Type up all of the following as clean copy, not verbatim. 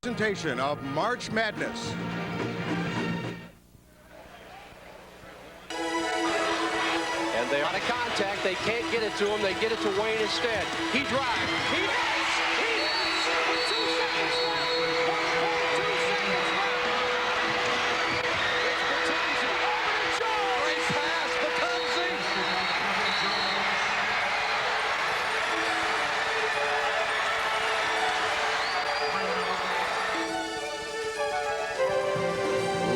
Presentation of March Madness. And they out of contact. They can't get it to him. They get it to Wayne instead. He drives. He hits. He hits. 2 seconds left. 2 seconds left. It's Bertuzzi. Over to Jones. Great pass. Bertuzzi.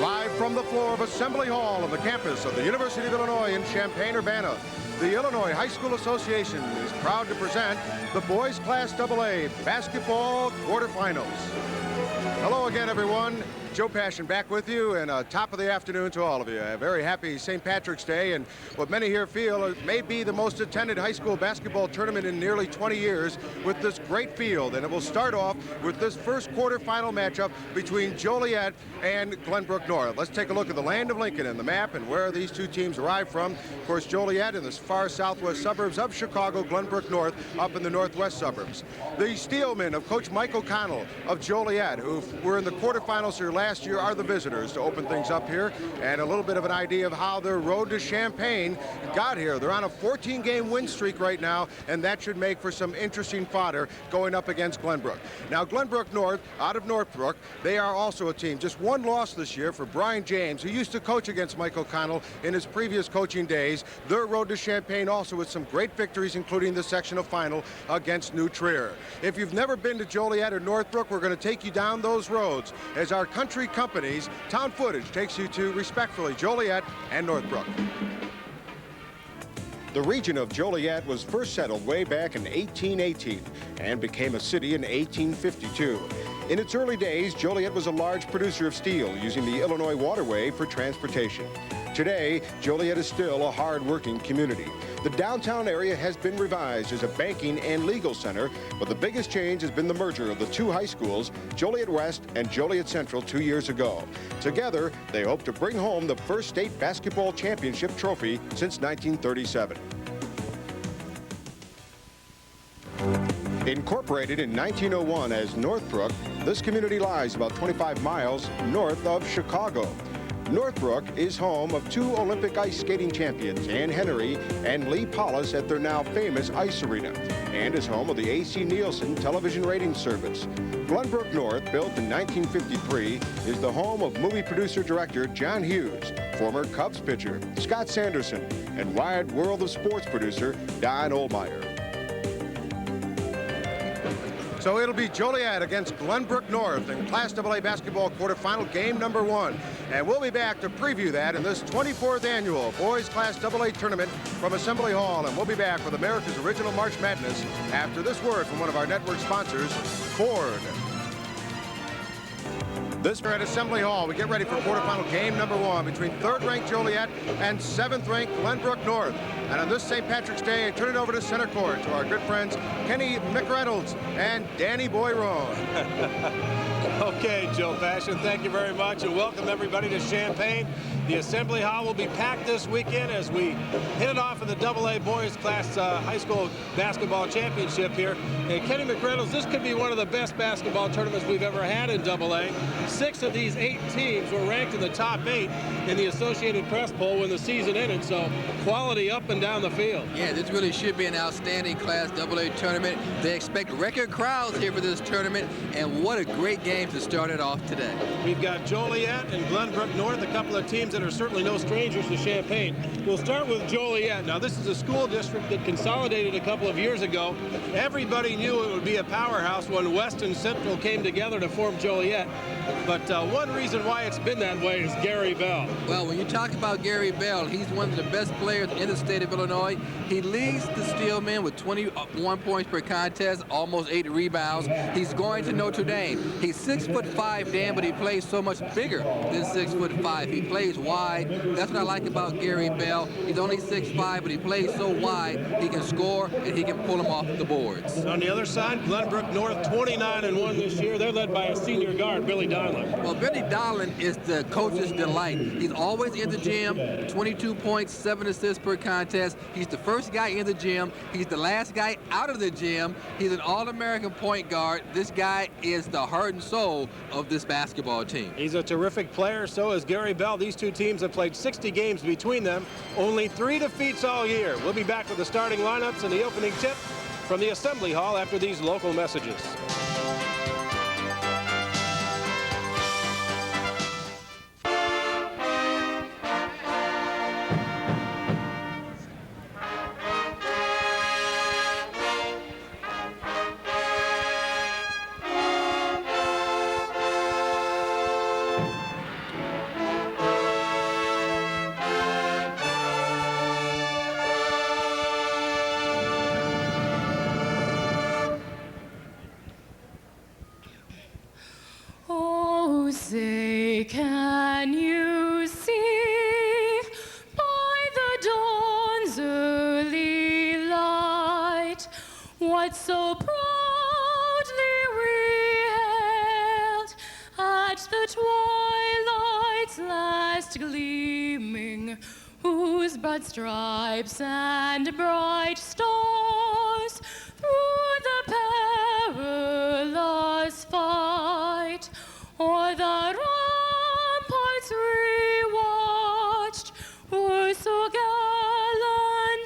Live from the floor of Assembly Hall on the campus of the University of Illinois in Champaign-Urbana, the Illinois High School Association is proud to present the Boys Class AA Basketball Quarterfinals. Hello again, everyone. Joe Passion back with you, and top of the afternoon to all of you. A very happy St. Patrick's Day, and what many here feel it may be the most attended high school basketball tournament in nearly 20 years with this great field. And it will start off with this first quarterfinal matchup between Joliet and Glenbrook North. Let's take a look at the land of Lincoln and the map and where these two teams arrive from. Of course, Joliet in the far southwest suburbs of Chicago, Glenbrook North up in the northwest suburbs. The Steelmen of Coach Mike O'Connell of Joliet, who were in the quarterfinals here last year, are the visitors to open things up here, and a little bit of an idea of how their road to Champaign got here. They're on a 14-game win streak right now, and that should make for some interesting fodder going up against Glenbrook. Now, Glenbrook North, out of Northbrook, they are also a team. Just one loss this year for Brian James, who used to coach against Mike O'Connell in his previous coaching days. Their road to Champaign also with some great victories, including the sectional final against New Trier. If you've never been to Joliet or Northbrook, we're going to take you down those roads as our country companies town footage takes you to, respectfully, Joliet and Northbrook. The region of Joliet was first settled way back in 1818 and became a city in 1852. In its early days, Joliet was a large producer of steel, using the Illinois waterway for transportation. Today, Joliet is still a hard-working community. The downtown area has been revised as a banking and legal center, but the biggest change has been the merger of the two high schools, Joliet West and Joliet Central, 2 years ago. Together, they hope to bring home the first state basketball championship trophy since 1937. Incorporated in 1901 as Northbrook, this community lies about 25 miles north of Chicago. Northbrook is home of two Olympic ice skating champions, Ann Henry and Lee Paulus, at their now famous ice arena, and is home of the A.C. Nielsen television ratings service. Glenbrook North, built in 1953, is the home of movie producer-director John Hughes, former Cubs pitcher Scott Sanderson, and Wide World of Sports producer Don Ohlmeyer. So it'll be Joliet against Glenbrook North in Class AA basketball quarterfinal game number 1. And we'll be back to preview that in this 24th annual Boys Class AA tournament from Assembly Hall. And we'll be back with America's original March Madness after this word from one of our network sponsors, Ford. This year at Assembly Hall, we get ready for quarterfinal game number 1 between 3rd-ranked Joliet and 7th-ranked Glenbrook North. And on this St. Patrick's Day, I turn it over to center court to our good friends Kenny McReynolds and Danny Boyrone. Okay, Joe Passion, thank you very much, and welcome everybody to Champaign. The Assembly Hall will be packed this weekend as we hit it off in the AA Boys Class High School Basketball Championship here. And Kenny McReynolds, this could be one of the best basketball tournaments we've ever had in AA. 6 of these 8 teams were ranked in the top 8 in the Associated Press poll when the season ended, so quality up and down the field. Yeah, this really should be an outstanding Class AA tournament. They expect record crowds here for this tournament, and what a great game to start it off today. We've got Joliet and Glenbrook North, a couple of teams that are certainly no strangers to Champaign. We'll start with Joliet. Now, this is a school district that consolidated a couple of years ago. Everybody knew it would be a powerhouse when West and Central came together to form Joliet. But one reason why it's been that way is Gary Bell. Well, when you talk about Gary Bell, he's one of the best players in the state of Illinois. He leads the Steelmen with 21 points per contest, almost 8 rebounds. He's going to Notre Dame. He's 6'5", Dan, but he plays so much bigger than 6'5". He plays wide. That's what I like about Gary Bell. He's only 6'5", but he plays so wide, he can score and he can pull them off the boards. On the other side, Glenbrook North 29-1 this year. They're led by a senior guard, Billy Donlin. Well, Billy Donlin is the coach's delight. He's always in the gym, 22 points, 7 assists. assists per contest. He's the first guy in the gym. He's the last guy out of the gym. He's an All-American point guard. This guy is the heart and soul of this basketball team. He's a terrific player. So is Gary Bell. These two teams have played 60 games between them. Only 3 defeats all year. We'll be back with the starting lineups and the opening tip from the Assembly Hall after these local messages. Oh, say, can you see by the dawn's early light what so proudly we hailed at the twilight's last gleaming, whose broad stripes and bright stars through the perilous fight o'er the ramparts we watched were so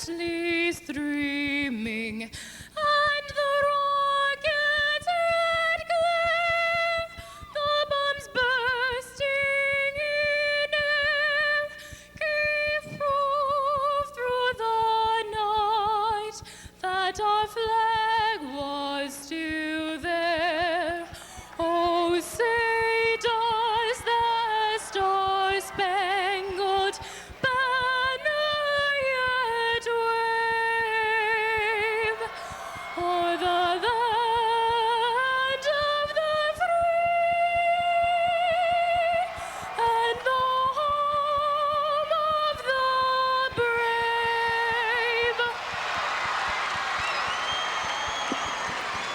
gallantly streaming, and the rocket's red glare, the bombs bursting in air, gave proof through the night that our flag was still there. Oh, say does the star-spangled banner yet wave o'er the land of the free and the home of the brave?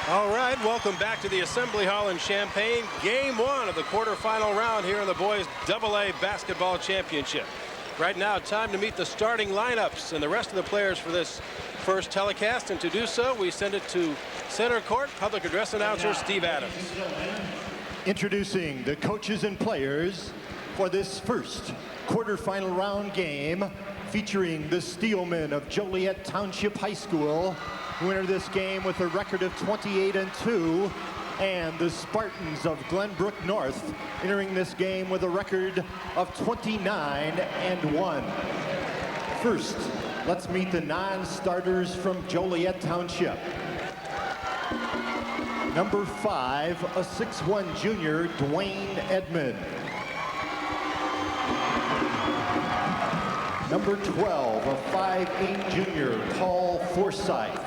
All right, welcome back to the Assembly Hall in Champaign. Game 1 of the quarterfinal round here in the boys AA basketball championship. Right now, time to meet the starting lineups and the rest of the players for this first telecast. And to do so, we send it to center court, public address announcer Steve Adams. Introducing the coaches and players for this first quarterfinal round game, featuring the Steelmen of Joliet Township High School, who enter this game with a record of 28-2, and the Spartans of Glenbrook North entering this game with a record of 29-1. First, let's meet the non-starters from Joliet Township. Number 5, a 6'1" junior, Dwayne Edmond. Number 12, a 5'8" junior, Paul Forsyth.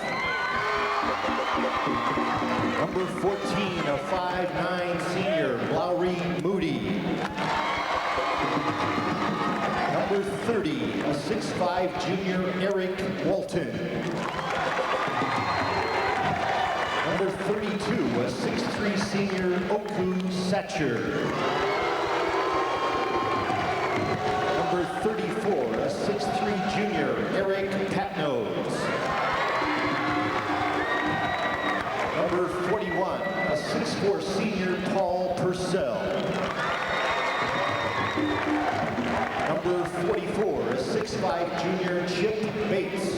Number 14, a 5'9" senior, Lowry Moody. Number 30, a 6'5" junior, Eric Walton. Number 32, a 6'3" senior, Oku Satcher. Number 34, a 6'3" junior, Eric Patnose. Number 41, a 6'4" senior, Paul Purcell. Number 44, a 6'5" junior, Chip Bates.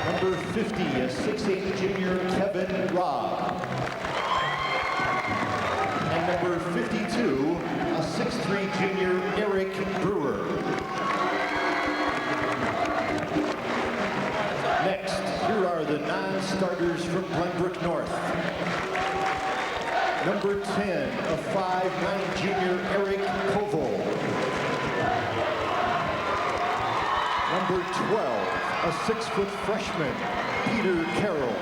Number 50, a 6'8" junior, Kevin Robb. And number 52, a 6'3" junior, Eric Brewer. Next, here are the non-starters from Glenbrook North. Number 10, a 5'9" junior, Eric Koval. Number 12, a 6-foot freshman, Peter Carroll.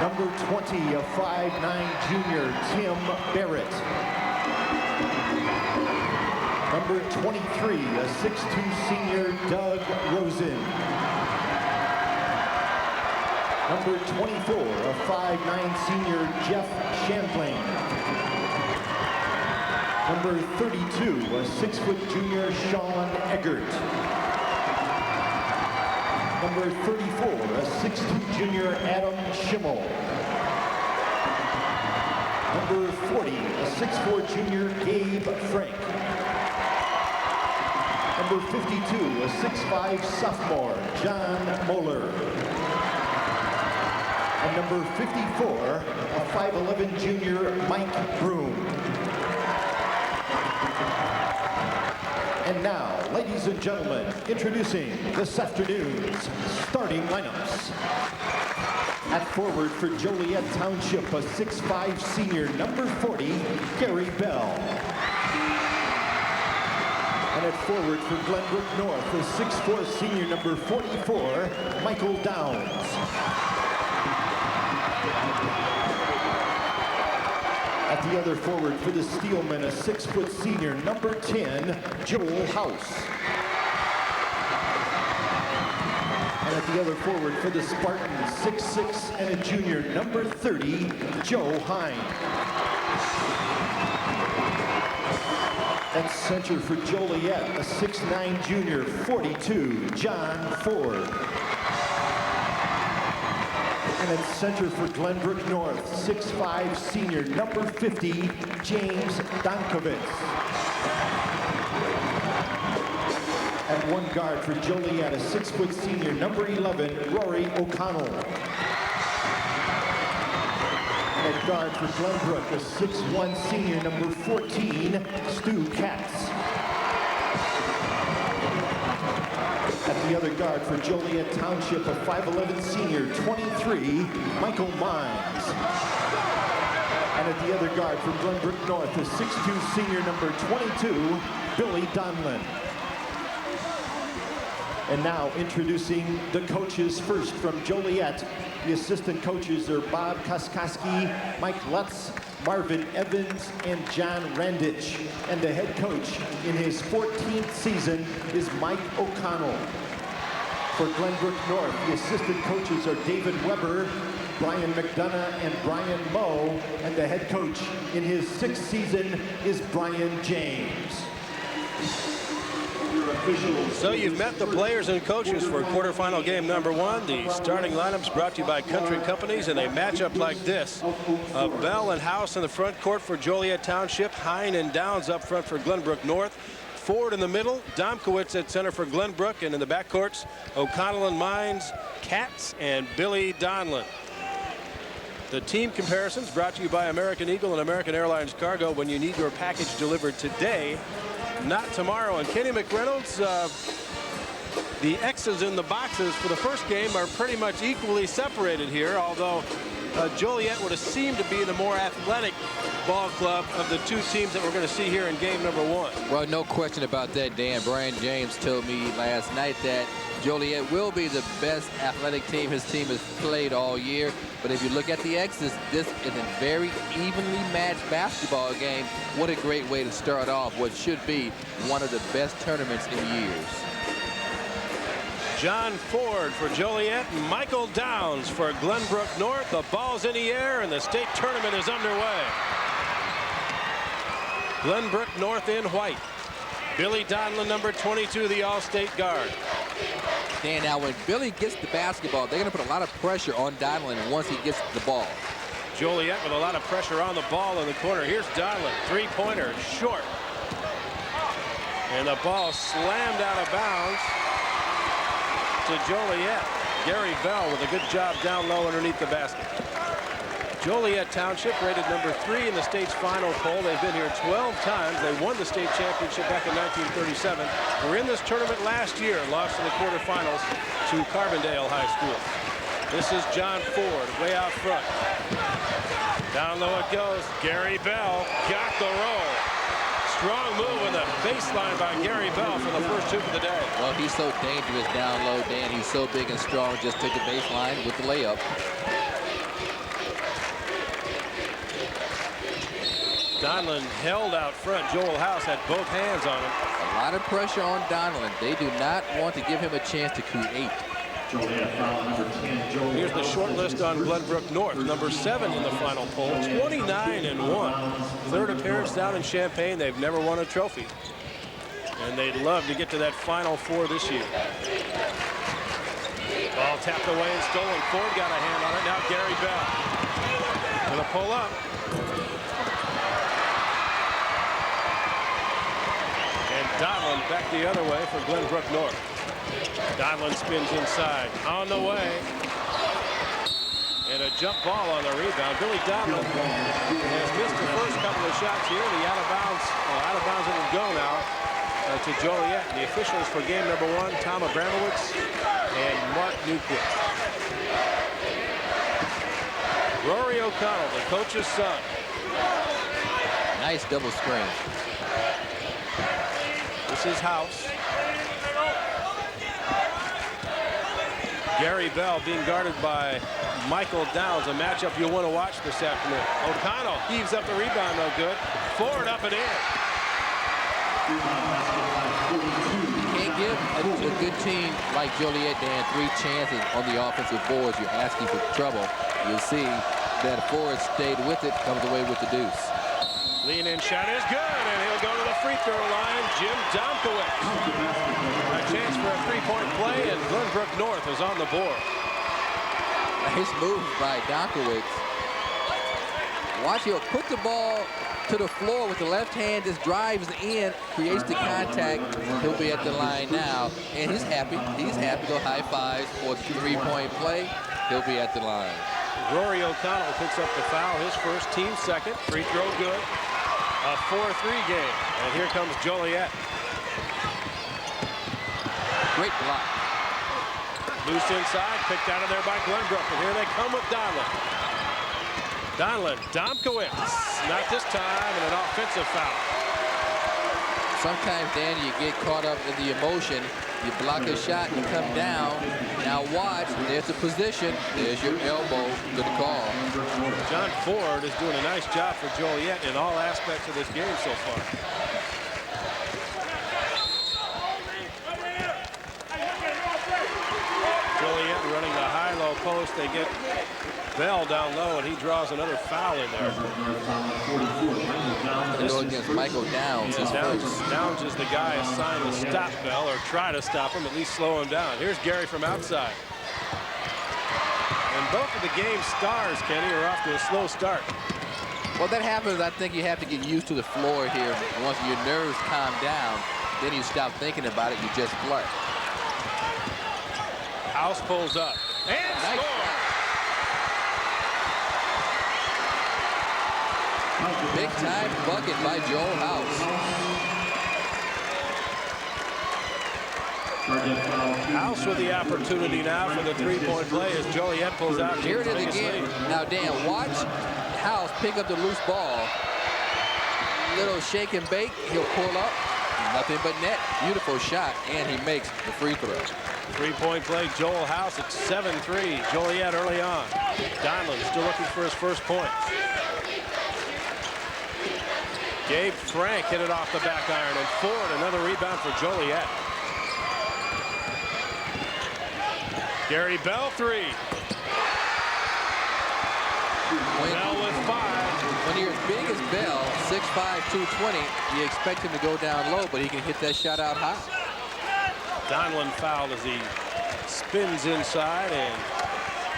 Number 20, a 5'9" junior, Tim Barrett. Number 23, a 6'2" senior, Doug Rosen. Number 24, a 5'9" senior, Jeff Champlain. Number 32, a 6-foot junior, Sean Eggert. Number 34, a 6'2 junior, Adam Schimmel. Number 40, a 6'4 junior, Gabe Frank. Number 52, a 6'5 sophomore, John Moeller. And number 54, a 5'11 junior, Mike Broom. And now, ladies and gentlemen, introducing this afternoon's starting lineups. At forward for Joliet Township, a 6'5 senior, number 40, Gary Bell. And at forward for Glenbrook North, a 6'4 senior, number 44, Michael Downs. At the other forward for the Steelmen, a 6-foot senior, number 10, Joel House. And at the other forward for the Spartans, 6'6 and a junior, number 30, Joe Hine. At center for Joliet, a 6'9 junior, 42, John Ford. And at center for Glenbrook North, 6'5 senior, number 50, James Donkovitz. At one guard for Joliet, a 6-foot senior, number 11, Rory O'Connell. And at guard for Glenbrook, a 6'1 senior, number 14, Stu Katz. At the other guard for Joliet Township, a 5'11 senior, 23, Michael Mines. And at the other guard for Glenbrook North, a 6'2 senior, number 22, Billy Donlin. And now introducing the coaches. First from Joliet, the assistant coaches are Bob Koskoski, Mike Lutz, Marvin Evans, and John Randich. And the head coach in his 14th season is Mike O'Connell. For Glenbrook North, the assistant coaches are David Weber, Brian McDonough, and Brian Moe. And the head coach in his 6th season is Brian James. So you've met the players and coaches for quarterfinal game number 1. The starting lineups brought to you by Country Companies, and a matchup like this of Bell and House in the front court for Joliet Township, Hine and Downs up front for Glenbrook North, Ford in the middle, Domkowitz at center for Glenbrook, and in the backcourts, O'Connell and Mines, Katz, and Billy Donlin. The team comparisons brought to you by American Eagle and American Airlines Cargo. When you need your package delivered today, not tomorrow. And Kenny McReynolds, the X's in the boxes for the first game are pretty much equally separated here, although Joliet would have seemed to be the more athletic ball club of the two teams that we're going to see here in game number 1. Well, no question about that, Dan. Brian James told me last night that Joliet will be the best athletic team his team has played all year. But if you look at the X's, this is a very evenly matched basketball game. What a great way to start off what should be one of the best tournaments in years. John Ford for Joliet, Michael Downs for Glenbrook North. The ball's in the air and the state tournament is underway. Glenbrook North in white. Billy Donlin, number 22, the All-State guard. Dan, now when Billy gets the basketball, they're going to put a lot of pressure on Donlin once he gets the ball. Joliet with a lot of pressure on the ball in the corner. Here's Donlin, three-pointer, short. And the ball slammed out of bounds to Joliet. Gary Bell with a good job down low underneath the basket. Joliet Township rated number 3 in the state's final poll. They've been here 12 times. They won the state championship back in 1937. Were in this tournament last year, lost in the quarterfinals to Carbondale High School. This is John Ford way out front. Down low it goes. Gary Bell got the roll. Strong move in the baseline by Gary Bell for the first hoop of the day. Well, he's so dangerous down low, Dan. He's so big and strong. Just took the baseline with the layup. Donlin held out front. Joel House had both hands on him. A lot of pressure on Donlin. They do not want to give him a chance to create. Here's the short list on Glenbrook North. Number 7 in the final poll, 29-1. Third appearance down in Champaign. They've never won a trophy. And they'd love to get to that Final Four this year. Ball tapped away and stolen. Ford got a hand on it. Now Gary Bell. Gonna pull up. And Donlin back the other way for Glenbrook North. Donlin spins inside. On the way. And a jump ball on the rebound. Billy Donlin has missed the first couple of shots here. The out of bounds it will go now to Joliet. The officials for game number 1, Tom Abramowitz and Mark Newquist. Rory O'Connell, the coach's son. Nice double screen. This is House. Gary Bell being guarded by Michael Downs, a matchup you'll want to watch this afternoon. O'Connell heaves up the rebound, no good. Ford up and in. You can't give a good team like Joliet, Dan, 3 chances on the offensive boards. You're asking for trouble. You'll see that Ford stayed with it, comes away with the deuce. Lean in shot is good, and he'll go to the free throw line. Jim Domkowitz. A chance for a 3-point play, and Glenbrook North is on the board. Nice move by Domkowitz. Watch, he'll put the ball to the floor with the left hand, just drives in, creates the contact. He'll be at the line now, and he's happy. He's happy. Go high fives for the 3-point play. He'll be at the line. Rory O'Connell picks up the foul, his first, team second. Free throw good. A 4-3 game. And here comes Joliet. Great block. Loose inside, picked out of there by Glenbrook. And here they come with Donlin. Domkowitz. Not this time, and an offensive foul. Sometimes, Dan, you get caught up in the emotion. You block a shot, you come down. Now watch, there's the position. There's your elbow. Good call. John Ford is doing a nice job for Joliet in all aspects of this game so far. Joliet running the high-low post. They get Bell down low, and he draws another foul in there. This go against Michael Downs. Downs is the guy assigned to stop Bell, or try to stop him, at least slow him down. Here's Gary from outside. And both of the game's stars, Kenny, are off to a slow start. Well, that happens. I think you have to get used to the floor here. Once your nerves calm down, then you stop thinking about it. You just play. House pulls up. And nice. Scores! Big time bucket by Joel House. House with the opportunity now for the 3-point play as Joliet pulls out. Here it is again. Now, Dan, watch House pick up the loose ball. Little shake and bake. He'll pull up. Nothing but net. Beautiful shot, and he makes the free throw. 3-point play, Joel House at 7-3. Joliet early on. Donlin still looking for his first point. Gabe Frank hit it off the back iron, and Ford another rebound for Joliet. Gary Bell 3. Bell with 5. When you're as big as Bell, 6'5", 220, you expect him to go down low, but he can hit that shot out high. Donlin fouled as he spins inside, and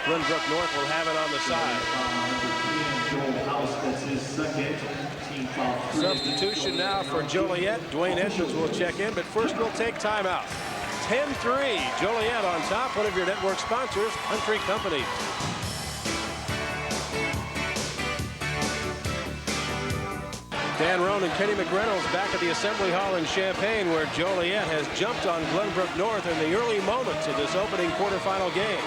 Glenbrook North will have it on the side. Substitution now for Joliet. Dwayne Edmonds will check in, but first we'll take timeout. 10-3, Joliet on top. One of your network sponsors, Country Company. Dan Roan and Kenny McReynolds back at the Assembly Hall in Champaign, where Joliet has jumped on Glenbrook North in the early moments of this opening quarterfinal game.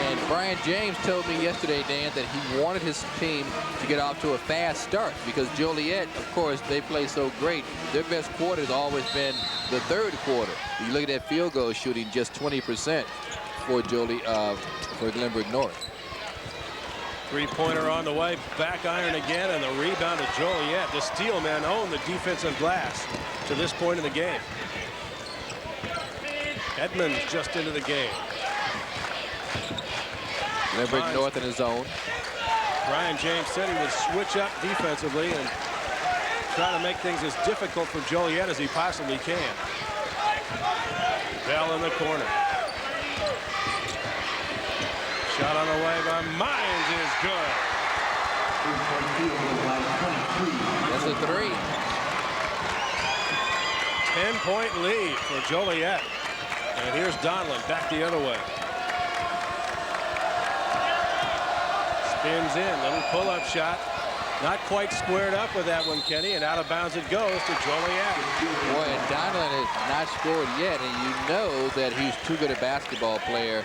And Brian James told me yesterday, Dan, that he wanted his team to get off to a fast start because Joliet, of course, they play so great. Their best quarter has always been the third quarter. You look at that field goal shooting, just 20% for Glenbrook North. 3-pointer on the way, back iron again, and the rebound to Joliet. The Steelmen own the defensive glass to this point in the game. Edmonds just into the game. Glenbrook North in his zone. Brian James said he would switch up defensively and try to make things as difficult for Joliet as he possibly can. Bell in the corner. Shot on the way by Mines is good. That's a 3. 10-point lead for Joliet. And here's Donlin back the other way. Spins in, little pull-up shot. Not quite squared up with that one, Kenny, and out of bounds it goes to Joliet. Boy, and Donlin has not scored yet, and you know that he's too good a basketball player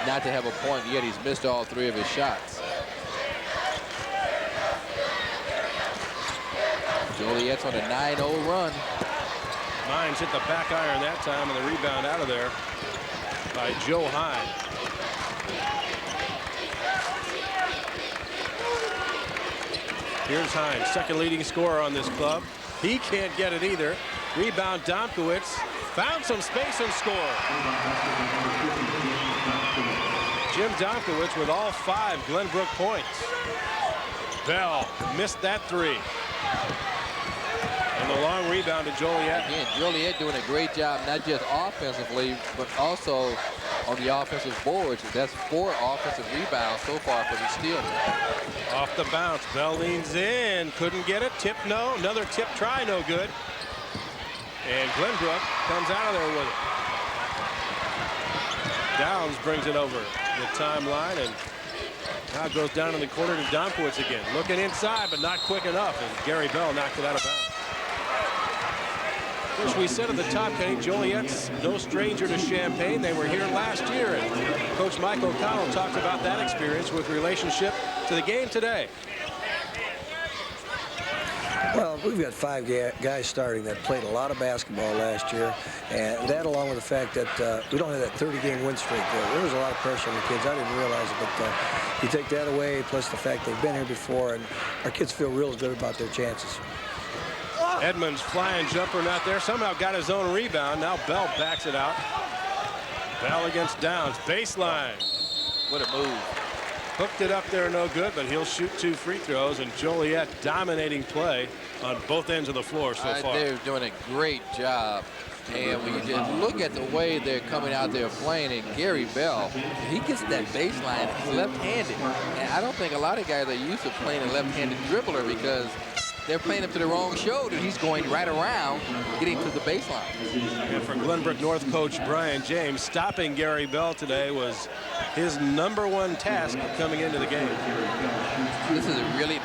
not to have a point yet. He's missed all 3 of his shots. Joliet's on a 9-0 run. Mines hit the back iron that time, and the rebound out of there by Joe Hine. Here's Hine, second leading scorer on this club. He can't get it either. Rebound Domkowitz. Found some space and scored. Jim Domkowitz with all 5 Glenbrook points. Bell missed that 3. And the long rebound to Joliet. Again, Joliet doing a great job, not just offensively, but also on the offensive boards. That's 4 offensive rebounds so far for the Steelmen. Off the bounce, Bell leans in, couldn't get it. Tip, no. Another tip try, no good. And Glenbrook comes out of there with it. Downs brings it over the timeline, and now goes down in the corner to Domkowitz again. Looking inside, but not quick enough, and Gary Bell knocked it out of bounds. As we said at the top, Kenny, Joliet's no stranger to Champaign. They were here last year, and Coach Mike O'Connell talked about that experience with relationship to the game today. Well, we've got 5 guys starting that played a lot of basketball last year, and that along with the fact that we don't have that 30-game win streak there. There was a lot of pressure on the kids. I didn't realize it, but you take that away, plus the fact they've been here before, and our kids feel real good about their chances. Edmonds flying jumper not there. Somehow got his own rebound. Now Bell backs it out. Bell against Downs. Baseline. What a move. Hooked it up there, no good, but he'll shoot 2 free throws, and Joliet dominating play on both ends of the floor so far. They're doing a great job. And when you just look at the way they're coming out there playing, and Gary Bell, he gets that baseline. He's left-handed. And I don't think a lot of guys are used to playing a left-handed dribbler because they're playing him to the wrong shoulder. He's going right around, getting to the baseline. And for Glenbrook North coach Brian James, stopping Gary Bell today was his #1 task coming into the game. This is a really...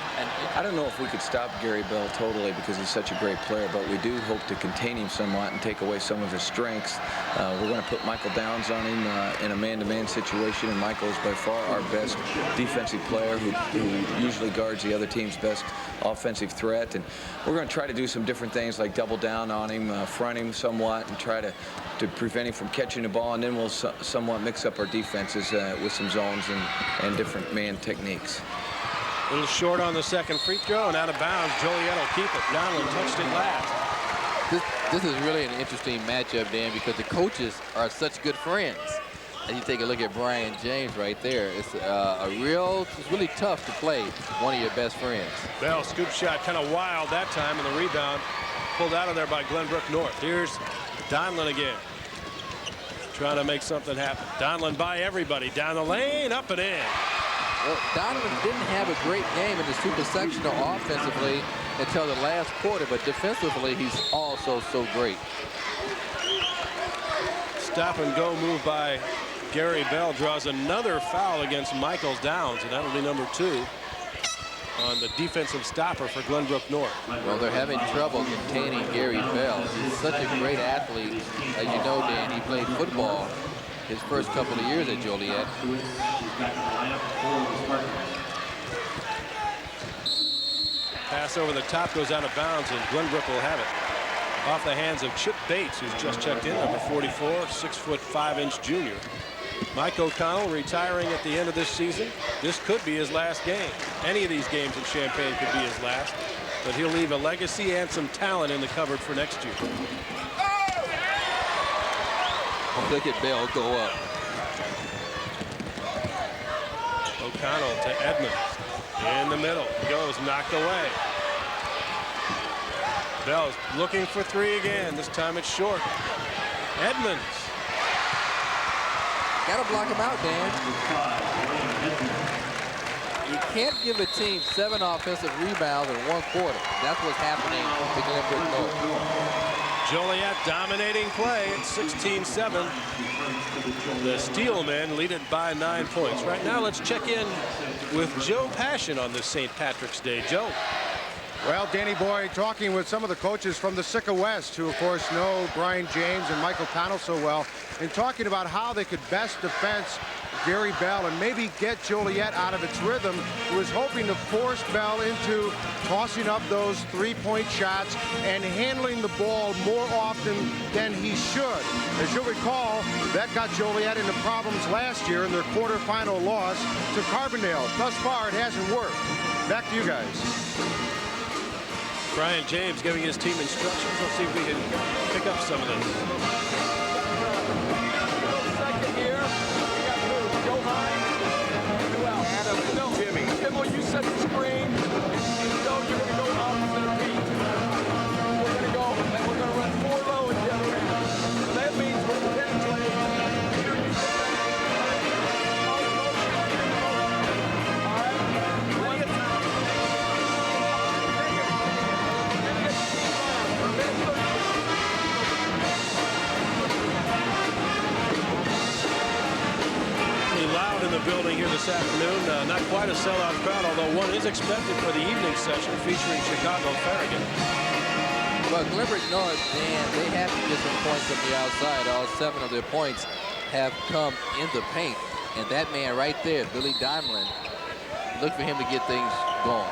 I don't know if we could stop Gary Bell totally because he's such a great player, but we do hope to contain him somewhat and take away some of his strengths. We're going to put Michael Downs on him in a man-to-man situation, and Michael is by far our best defensive player who usually guards the other team's best offensive threat. And we're going to try to do some different things like double down on him, front him somewhat, and try to prevent him from catching the ball, and then we'll somewhat mix up our defenses with some zones and different man techniques. A little short on the second free throw and out of bounds. Joliet will keep it. Donlin touched it last. This is really an interesting matchup, Dan, because the coaches are such good friends. And you take a look at Brian James right there. It's it's really tough to play one of your best friends. Bell scoop shot kind of wild that time, and the rebound pulled out of there by Glenbrook North. Here's Donlin again, trying to make something happen. Donlin by everybody down the lane, up and in. Well, Donovan didn't have a great game in the super sectional offensively until the last quarter, but defensively he's also so great. Stop and go move by Gary Bell draws another foul against Michael Downs, and that'll be #2 on the defensive stopper for Glenbrook North. Well, they're having trouble containing Gary Bell. He's such a great athlete. As you know, Dan, he played football his first couple of years at Joliet. Pass over the top goes out of bounds, and Glenbrook will have it. Off the hands of Chip Bates, who's just checked in, number 44, 6'5" junior. Mike O'Connell retiring at the end of this season. This could be his last game. Any of these games at Champaign could be his last, but he'll leave a legacy and some talent in the cupboard for next year. Look at Bell go up. O'Connell to Edmonds. In the middle, goes, knocked away. Bell's looking for three again. This time it's short. Edmonds. Got to block him out, Dan. You can't give a team 7 offensive rebounds in 1 quarter. That's what's happening to Glenbrook North. Joliet dominating play at 16-7. The Steelmen lead it by 9 points. Right now, let's check in with Joe Passion on this St. Patrick's Day. Joe. Well, Danny Boy, talking with some of the coaches from the Sika West, who, of course, know Brian James and Michael Connell so well, and talking about how they could best defense Gary Bell and maybe get Joliet out of its rhythm, who was hoping to force Bell into tossing up those 3-point shots and handling the ball more often than he should. As you'll recall, that got Joliet into problems last year in their quarterfinal loss to Carbondale. Thus far, it hasn't worked. Back to you guys. Brian James giving his team instructions. Let's see if we can pick up some of this. Second here, we got who? Joe Hines. Who else? Adam. No, Jimmy. Kimmel, you set the screen. So you're going to go opposite of Pete. We're going to go, and we're going to run 4 low and generate. So that means we're penetrating. Peter, you set that. All right. Plenty of time. Loud in the building here this afternoon. Not quite a sellout crowd, although one is expected for the evening session featuring Chicago Farragut. Well, Glenbrook North, Dan, they have to get some points from the outside. All 7 of their points have come in the paint. And that man right there, Billy Donlin, look for him to get things going.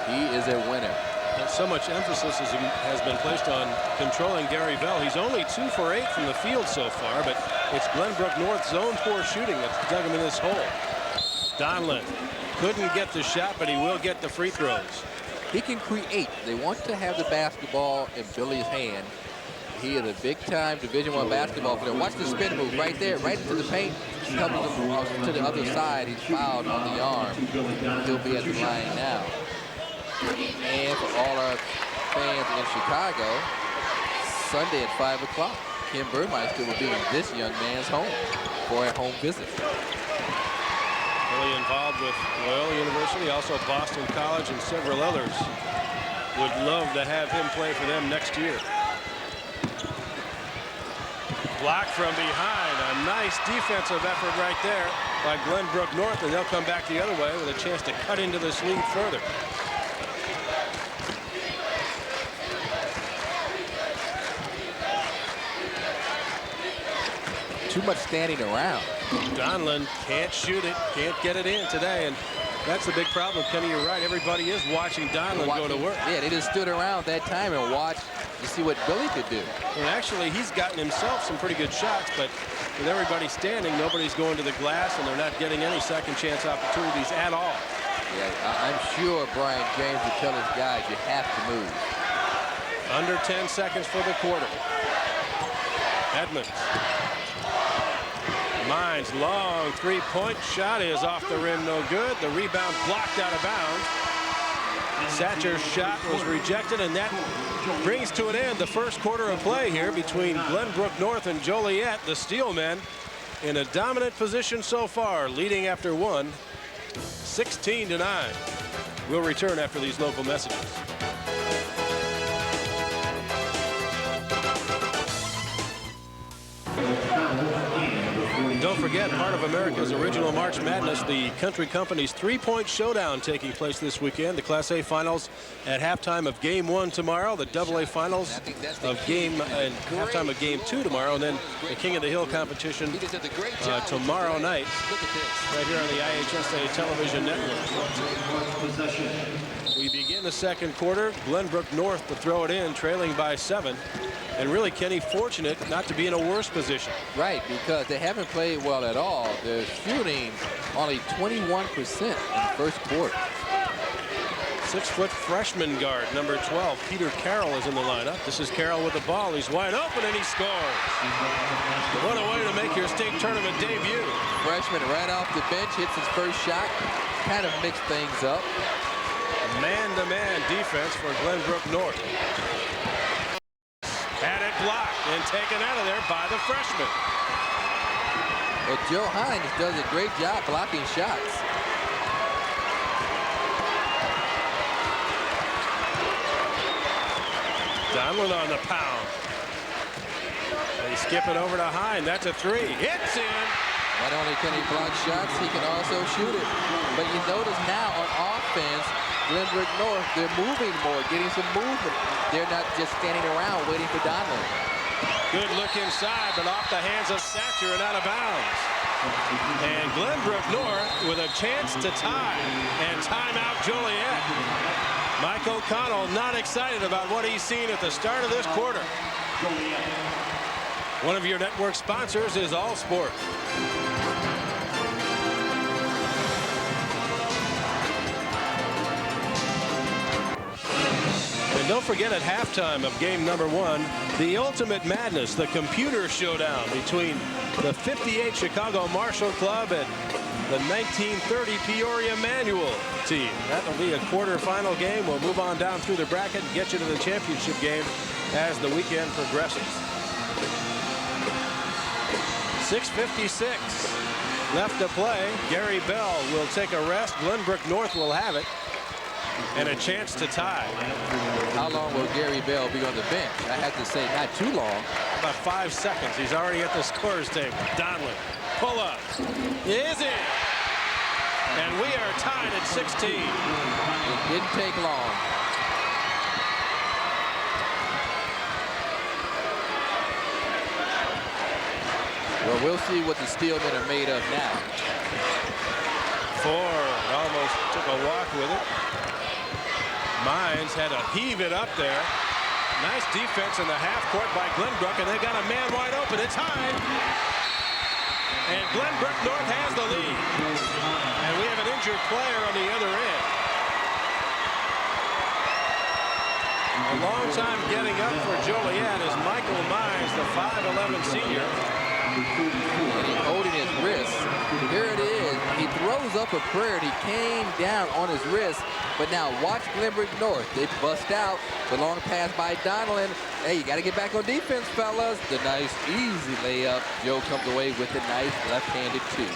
He is a winner. And so much emphasis has been placed on controlling Gary Bell. He's only 2 for 8 from the field so far, but it's Glenbrook North's zone 4 shooting that's dug him in this hole. Donlin couldn't get the shot, but he will get the free throws. He can create. They want to have the basketball in Billy's hand. He is a big-time Division I basketball player. Watch the spin move right there, right into the paint. Helping him to the other side. He's fouled on the arm. He'll be at the line now. And for all our fans in Chicago, Sunday at 5 o'clock, Kim Burmeister will be in this young man's home for a home visit. Really involved with Loyola University, also Boston College and several others. Would love to have him play for them next year. Blocked from behind. A nice defensive effort right there by Glenbrook North, and they'll come back the other way with a chance to cut into this lead further. Too much standing around. Donlin can't shoot it, can't get it in today, and that's the big problem. Kenny, you're right. Everybody is watching Donlin go to work. Yeah, they just stood around that time and watched to see what Billy could do. And actually, he's gotten himself some pretty good shots, but with everybody standing, nobody's going to the glass, and they're not getting any second chance opportunities at all. Yeah, I'm sure Brian James would tell his guys, you have to move. Under 10 seconds for the quarter. Edmonds. Mines, long 3-point shot is off the rim, no good. The rebound blocked out of bounds. Satcher's shot was rejected, and that brings to an end the first quarter of play here between Glenbrook North and Joliet. The Steelmen in a dominant position so far, leading after one, 16-9. We'll return after these local messages. Don't forget, part of America's original March Madness, the Country Company's 3-point showdown taking place this weekend. The Class A finals at halftime of Game 1 tomorrow, the AA finals of halftime of Game 2 tomorrow, and then the King of the Hill competition tomorrow night, right here on the IHSA television network. We begin the second quarter. Glenbrook North to throw it in, trailing by 7. And really, Kenny, fortunate not to be in a worse position. Right, because they haven't played well at all. They're shooting only 21% in the first quarter. 6-foot freshman guard, number 12, Peter Carroll, is in the lineup. This is Carroll with the ball. He's wide open, and he scores. What a way to make your state tournament debut. Freshman right off the bench, hits his first shot, kind of mixed things up. Man-to-man defense for Glenbrook North. Had it blocked and taken out of there by the freshman. Well, Joe Hines does a great job blocking shots. Donlin on the pound. They skip it over to Hine. That's a three. Hits in. Not only can he block shots, he can also shoot it. But you notice now on offense, Glenbrook North, they're moving more, getting some movement. They're not just standing around waiting for Donlin. Good look inside, but off the hands of Satcher and out of bounds. And Glenbrook North with a chance to tie. And timeout Joliet. Mike O'Connell not excited about what he's seen at the start of this quarter. One of your network sponsors is All Sport. And don't forget, at halftime of game number 1, the Ultimate Madness, the computer showdown between the 58 Chicago Marshall Club and the 1930 Peoria Manual team. That'll be a quarterfinal game. We'll move on down through the bracket and get you to the championship game as the weekend progresses. 6:56 left to play. Gary Bell will take a rest. Glenbrook North will have it. And a chance to tie. How long will Gary Bell be on the bench? I have to say not too long. About 5 seconds. He's already at the scorer's table. Donlin, pull up. Is in. And we are tied at 16. It didn't take long. Well, we'll see what the Steelmen are made of now. Ford almost took a walk with it. Mines had to heave it up there. Nice defense in the half court by Glenbrook, and they got a man wide open. It's high. And Glenbrook North has the lead. And we have an injured player on the other end. A long time getting up for Joliet is Michael Mines, the 5'11 senior. And he's holding his wrist. Here it is. He throws up a prayer, and he came down on his wrist. But now watch Glenbrook North. They bust out. The long pass by Donlin. Hey, you got to get back on defense, fellas. The nice, easy layup. Joe comes away with a nice left-handed two.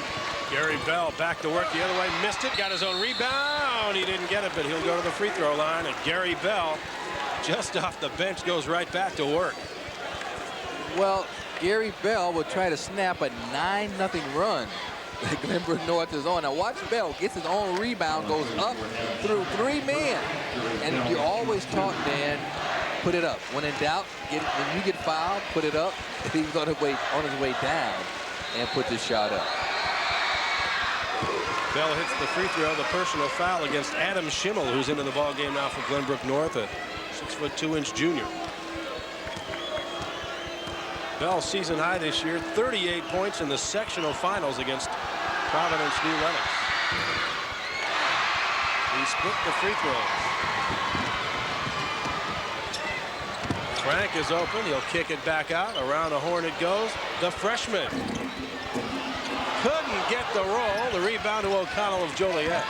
Gary Bell back to work the other way. Missed it. Got his own rebound. He didn't get it, but he'll go to the free throw line. And Gary Bell, just off the bench, goes right back to work. Well, Gary Bell will try to snap a 9-0 run that Glenbrook North is on. Now watch Bell, gets his own rebound, goes up through 3 men. And you always talk, Dan, put it up. When in doubt, when you get fouled, put it up. He was on his way down and put the shot up. Bell hits the free throw, the personal foul against Adam Schimmel, who's into the ball game now for Glenbrook North, a 6'2" junior. Bell's season high this year, 38 points in the sectional finals against Providence New Lenox. He split the free throws. Frank is open. He'll kick it back out. Around the horn it goes. The freshman couldn't get the roll. The rebound to O'Connell of Joliet.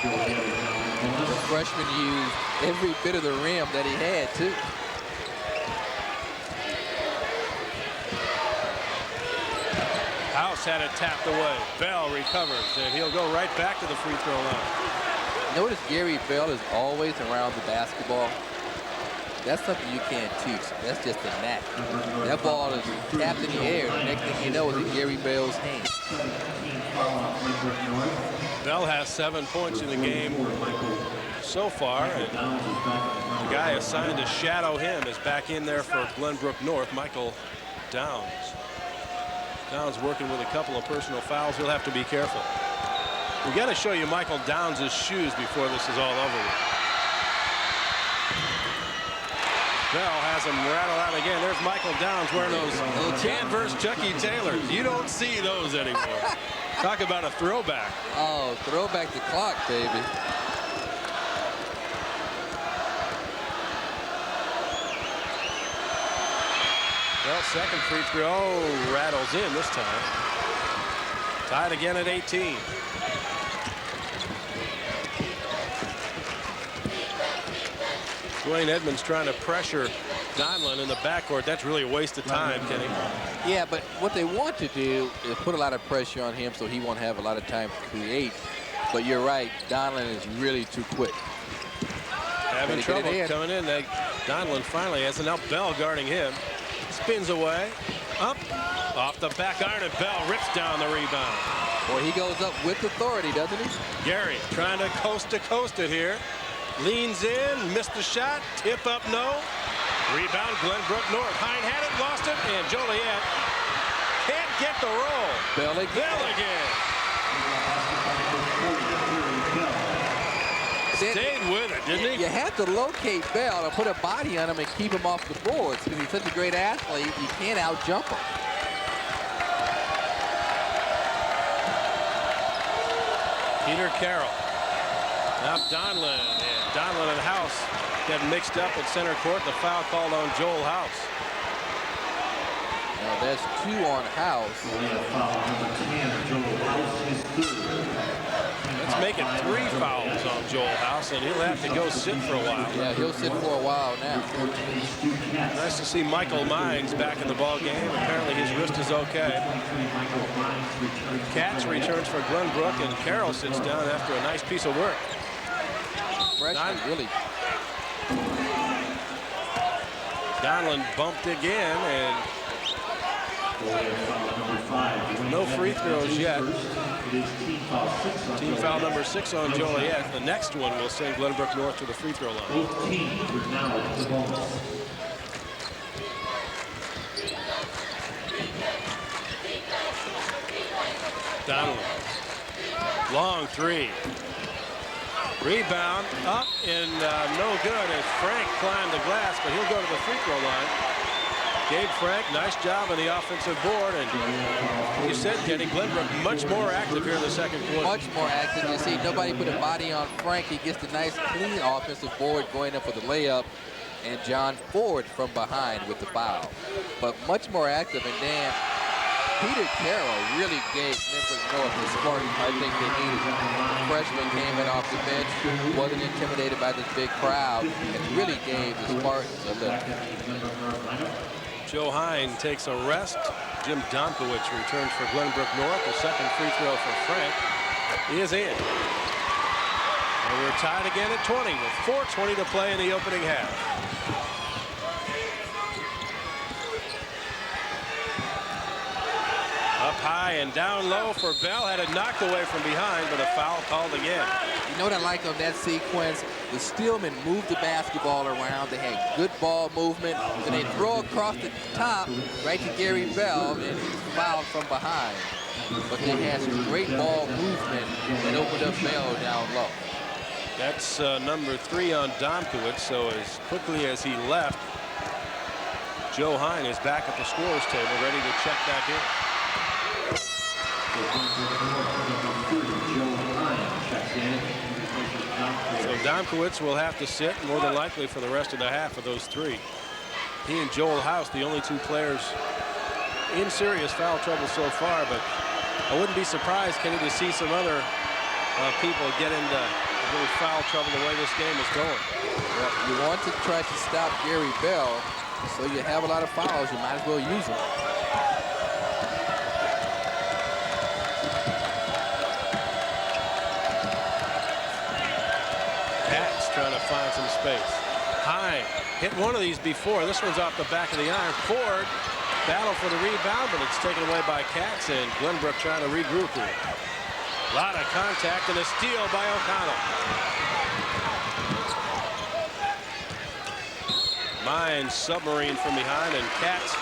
The freshman used every bit of the rim that he had, too. House had it tapped away. Bell recovers, and he'll go right back to the free throw line. Notice Gary Bell is always around the basketball. That's something you can't teach. That's just a knack. That ball is tapped in the air. The next thing you know is in Gary Bell's hand. Bell has 7 points in the game so far. And the guy assigned to shadow him is back in there for Glenbrook North, Michael Downs. Downs working with a couple of personal fouls. He'll have to be careful. We got to show you Michael Downs' shoes before this is all over with. Bell has him rattle out again. There's Michael Downs wearing those Canvas Chucky Taylors. You don't see those anymore. Talk about a throwback. Oh, throwback the clock, baby. Well, second free throw rattles in this time. Tied again at 18. Dwayne Edmonds trying to pressure Donlin in the backcourt. That's really a waste of time, Kenny. Yeah, but what they want to do is put a lot of pressure on him so he won't have a lot of time to create. But you're right, Donlin is really too quick. Having trouble coming in. Donlin finally has, and now Bell guarding him. Spins away. Up. Off the back iron, and Bell rips down the rebound. Boy, he goes up with authority, doesn't he? Gary trying to coast it here. Leans in, missed the shot. Tip up, no. Rebound, Glenbrook North. Hine had it, lost it, and Joliet can't get the roll. Bell again. Bell again. Stayed with it, didn't he? You have to locate Bell and put a body on him and keep him off the boards because he's such a great athlete. You can't out-jump him. Peter Carroll. Now Donlin, and Donlin and House get mixed up at center court. The foul called on Joel House. Now that's 2 on House. Let's make it 3 fouls on Joel House, and he'll have to go sit for a while. Yeah, he'll sit for a while now. Nice to see Michael Mines back in the ball game. Apparently his wrist is okay. Katz returns for Glenbrook, and Carroll sits down after a nice piece of work. Really. Donlin bumped again, and no free throws yet. Team foul number 6 on Joliet. The next one will send Glenbrook North to the free throw line. Donlin. Long 3. Rebound up and no good as Frank climbed the glass, but he'll go to the free throw line. Gabe Frank, nice job on the offensive board, and you said, Kenny, Glenbrook much more active here in the second quarter. Much more active. You see, nobody put a body on Frank. He gets the nice, clean offensive board going up for the layup, and John Ford from behind with the foul. But much more active, and then Peter Carroll really gave Glenbrook North the spark I think they needed. The freshman came in off the bench, wasn't intimidated by this big crowd, and really gave the Spartans a lift. Joe Hine takes a rest. Jim Domkowitz returns for Glenbrook North. The second free throw for Frank is in. And we're tied again at 20 with 4:20 to play in the opening half. Up high and down low for Bell. Had it knocked away from behind, but a foul called again. You know what I like on that sequence? The Steelmen moved the basketball around. They had good ball movement. Then they throw across the top right to Gary Bell, and he's fouled from behind. But they had some great ball movement that opened up Bell down low. That's number 3 on Domkowitz. So as quickly as he left, Joe Hine is back at the scorer's table, ready to check back in. So Domkowitz will have to sit more than likely for the rest of the half of those 3. He and Joel House, the only 2 players in serious foul trouble so far, but I wouldn't be surprised, Kenny, to see some other people get into a little foul trouble the way this game is going. Well, you want to try to stop Gary Bell, so you have a lot of fouls. You might as well use them. Trying to find some space. Hine hit one of these before. This one's off the back of the iron. Ford battle for the rebound, but it's taken away by Katz, and Glenbrook trying to regroup here. A lot of contact and a steal by O'Connell. Mines submarine from behind, and Katz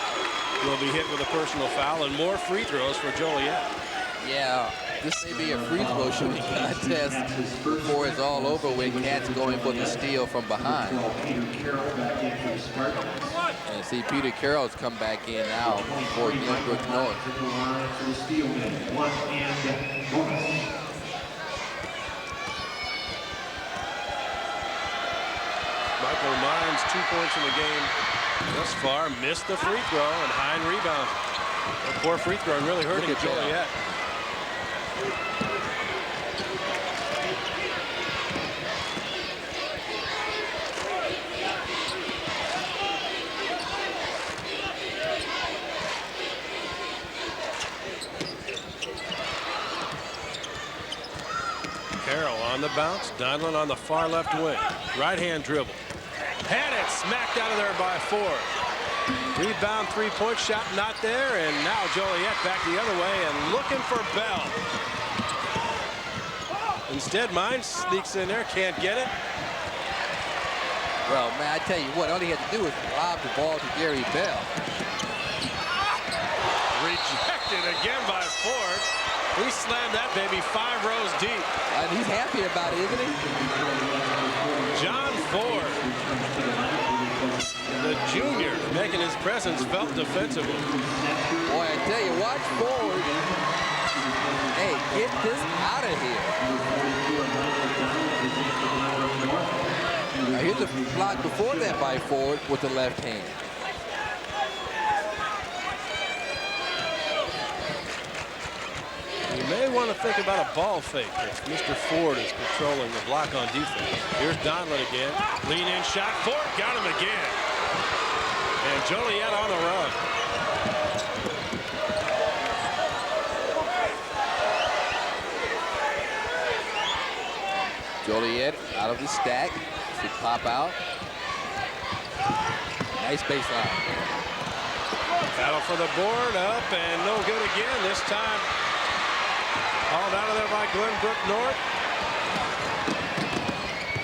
will be hit with a personal foul and more free throws for Joliet. Yeah, this may be a free throw shooting contest before it's all over with. Katz going for the steal from behind. And see, Peter Carroll's come back in now for Glenbrook North. Michael Mines, 2 points in the game Thus far, missed the free throw, and Hine rebounds. A poor free throw really hurting Joliet. Carroll on the bounce. Donlin on the far left wing. Right-hand dribble. Had it smacked out of there by Ford. Rebound, three-point shot not there, and now Joliet back the other way and looking for Bell. Instead, Mines sneaks in there, can't get it. Well, man, I tell you what, all he had to do was lob the ball to Gary Bell. Rejected again by Ford. He slammed that baby 5 rows deep. And he's happy about it, isn't he? John Ford, the junior, making his presence felt defensively. Boy, I tell you, watch Ford. Hey, get this out of here. Now here's a block before that by Ford with the left hand. You may want to think about a ball fake if Mr. Ford is controlling the block on defense. Here's Donlin again. Lean in shot. Ford got him again. And Joliet on the run. Joliet out of the stack. Should pop out. Nice baseline. Battle for the board. Up and no good again. This time hauled out of there by Glenbrook North.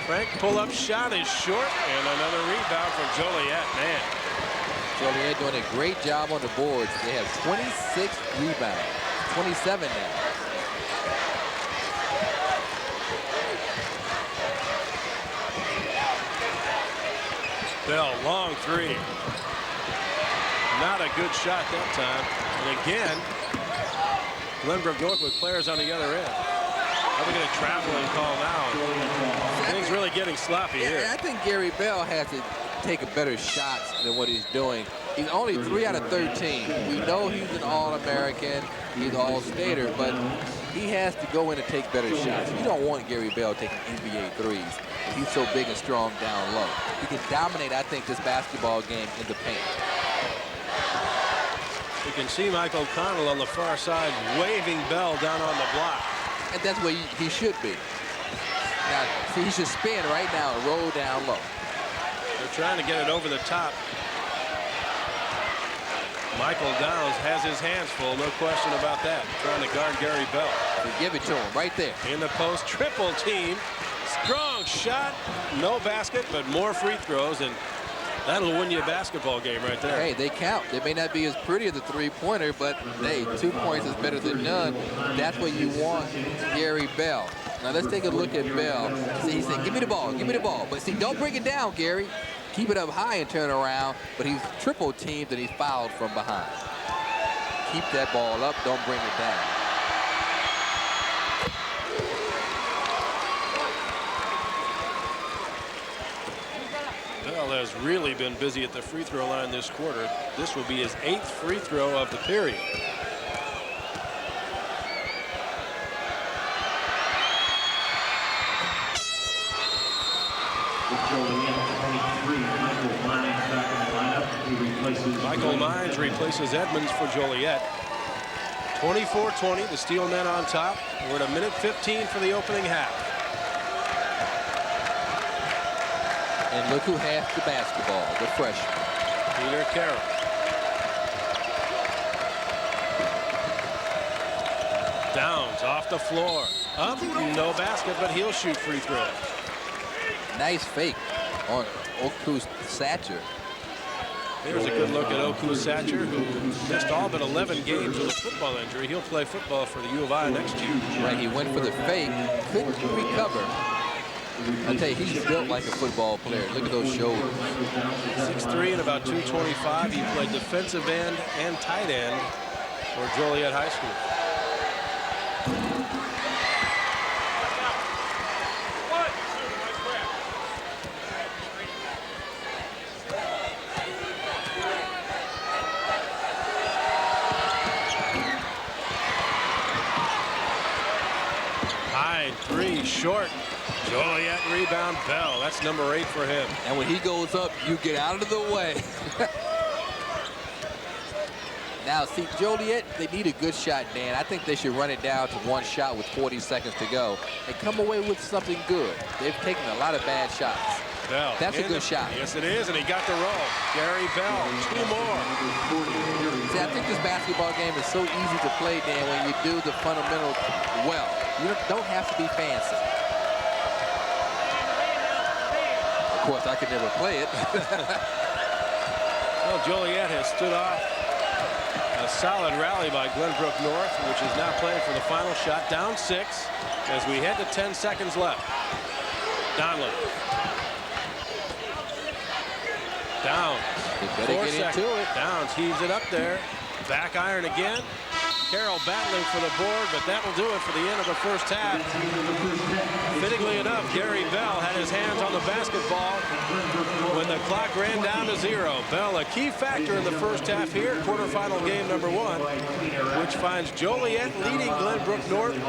Frank pull-up shot is short, and another rebound from Joliet. Man, Joliet doing a great job on the boards. They have 26 rebounds, 27 now. Bell, long three. Not a good shot that time. And again, Glenbrook North with players on the other end. Are we going to travel and call now? Things really getting sloppy here. I think Gary Bell has to take a better shot than what he's doing. He's only 3 out of 13. We know he's an All-American. He's an All-Stater, but he has to go in and take better shots. You don't want Gary Bell taking NBA threes. He's so big and strong down low. He can dominate, I think, this basketball game in the paint. You can see Mike O'Connell on the far side waving Bell down on the block. And that's where he should be. Now, see, he should spin right now and roll down low. They're trying to get it over the top. Michael Downs has his hands full, no question about that. Trying to guard Gary Bell. They give it to him right there. In the post, triple team. Strong shot, no basket, but more free throws, and that'll win you a basketball game right there. Hey, they count. They may not be as pretty as a three-pointer, but hey, 2 points is better than none. That's what you want, Gary Bell. Now let's take a look at Bell. See, he said, give me the ball, give me the ball. But see, don't bring it down, Gary. Keep it up high and turn around, but he's triple teamed and he's fouled from behind. Keep that ball up, don't bring it down. Bell has really been busy at the free throw line this quarter. This will be his 8th free throw of the period. Michael Mines replaces Edmonds for Joliet. 24-20, the Steelmen on top. We're at 1:15 for the opening half. And look who has the basketball, the freshman. Peter Carroll. Downs off the floor. Up, no basket, but he'll shoot free throws. Nice fake on Oku Satcher. Here's a good look at Oku Satcher, who missed all but 11 games with a football injury. He'll play football for the U of I next year. Right, he went for the fake, couldn't recover. I tell you, he's built like a football player. Look at those shoulders. 6'3" and about 225. He played defensive end and tight end for Joliet High School. Joliet rebound, Bell. That's number 8 for him. And when he goes up, you get out of the way. Now, see, Joliet, they need a good shot, Dan. I think they should run it down to one shot with 40 seconds to go and come away with something good. They've taken a lot of bad shots. Bell. That's a good shot. Yes, it is, and he got the roll. Gary Bell, 2 more. See, I think this basketball game is so easy to play, Dan, when you do the fundamentals well. You don't have to be fancy. Of course, I could never play it. Well, Joliet has stood off a solid rally by Glenbrook North, which is now playing for the final shot. Down 6 as we head to 10 seconds left. Donlin. Downs. 4 seconds. Downs heaves it up there. Back iron again. Carroll battling for the board, but that will do it for the end of the first half. Fittingly enough, Gary Bell had his hands on the basketball when the clock ran down to 0. Bell, a key factor in the first half here, quarterfinal game number 1, which finds Joliet leading Glenbrook North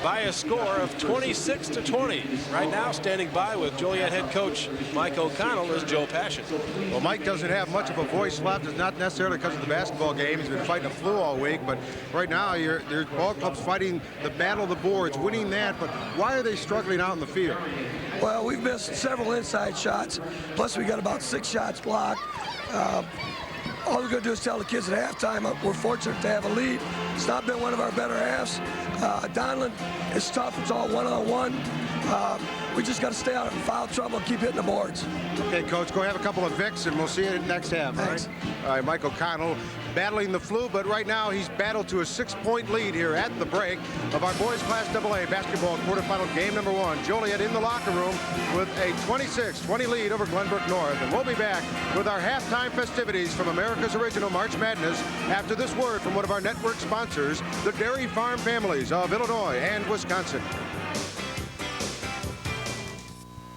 by a score of 26-20. Right now, standing by with Joliet head coach Mike O'Connell is Joe Passion. Well, Mike doesn't have much of a voice left. It's not necessarily because of the basketball game. He's been fighting a flu all week, but right now, there's ball clubs fighting the battle of the boards, winning that, but why are they struggling out in the field? Well, we've missed several inside shots, plus we got about 6 shots blocked. All we're going to do is tell the kids at halftime we're fortunate to have a lead. It's not been one of our better halves. Donlin is tough. It's all one-on-one. We just got to stay out of foul trouble and keep hitting the boards. Okay, Coach, go have a couple of Vicks, and we'll see you next half. Thanks. All right, Mike O'Connell battling the flu, but right now he's battled to a 6-point lead here at the break of our boys Class AA basketball quarterfinal game number 1. Joliet in the locker room with a 26-20 lead over Glenbrook North. And we'll be back with our halftime festivities from America's original March Madness after this word from one of our network sponsors, the dairy farm families of Illinois and Wisconsin.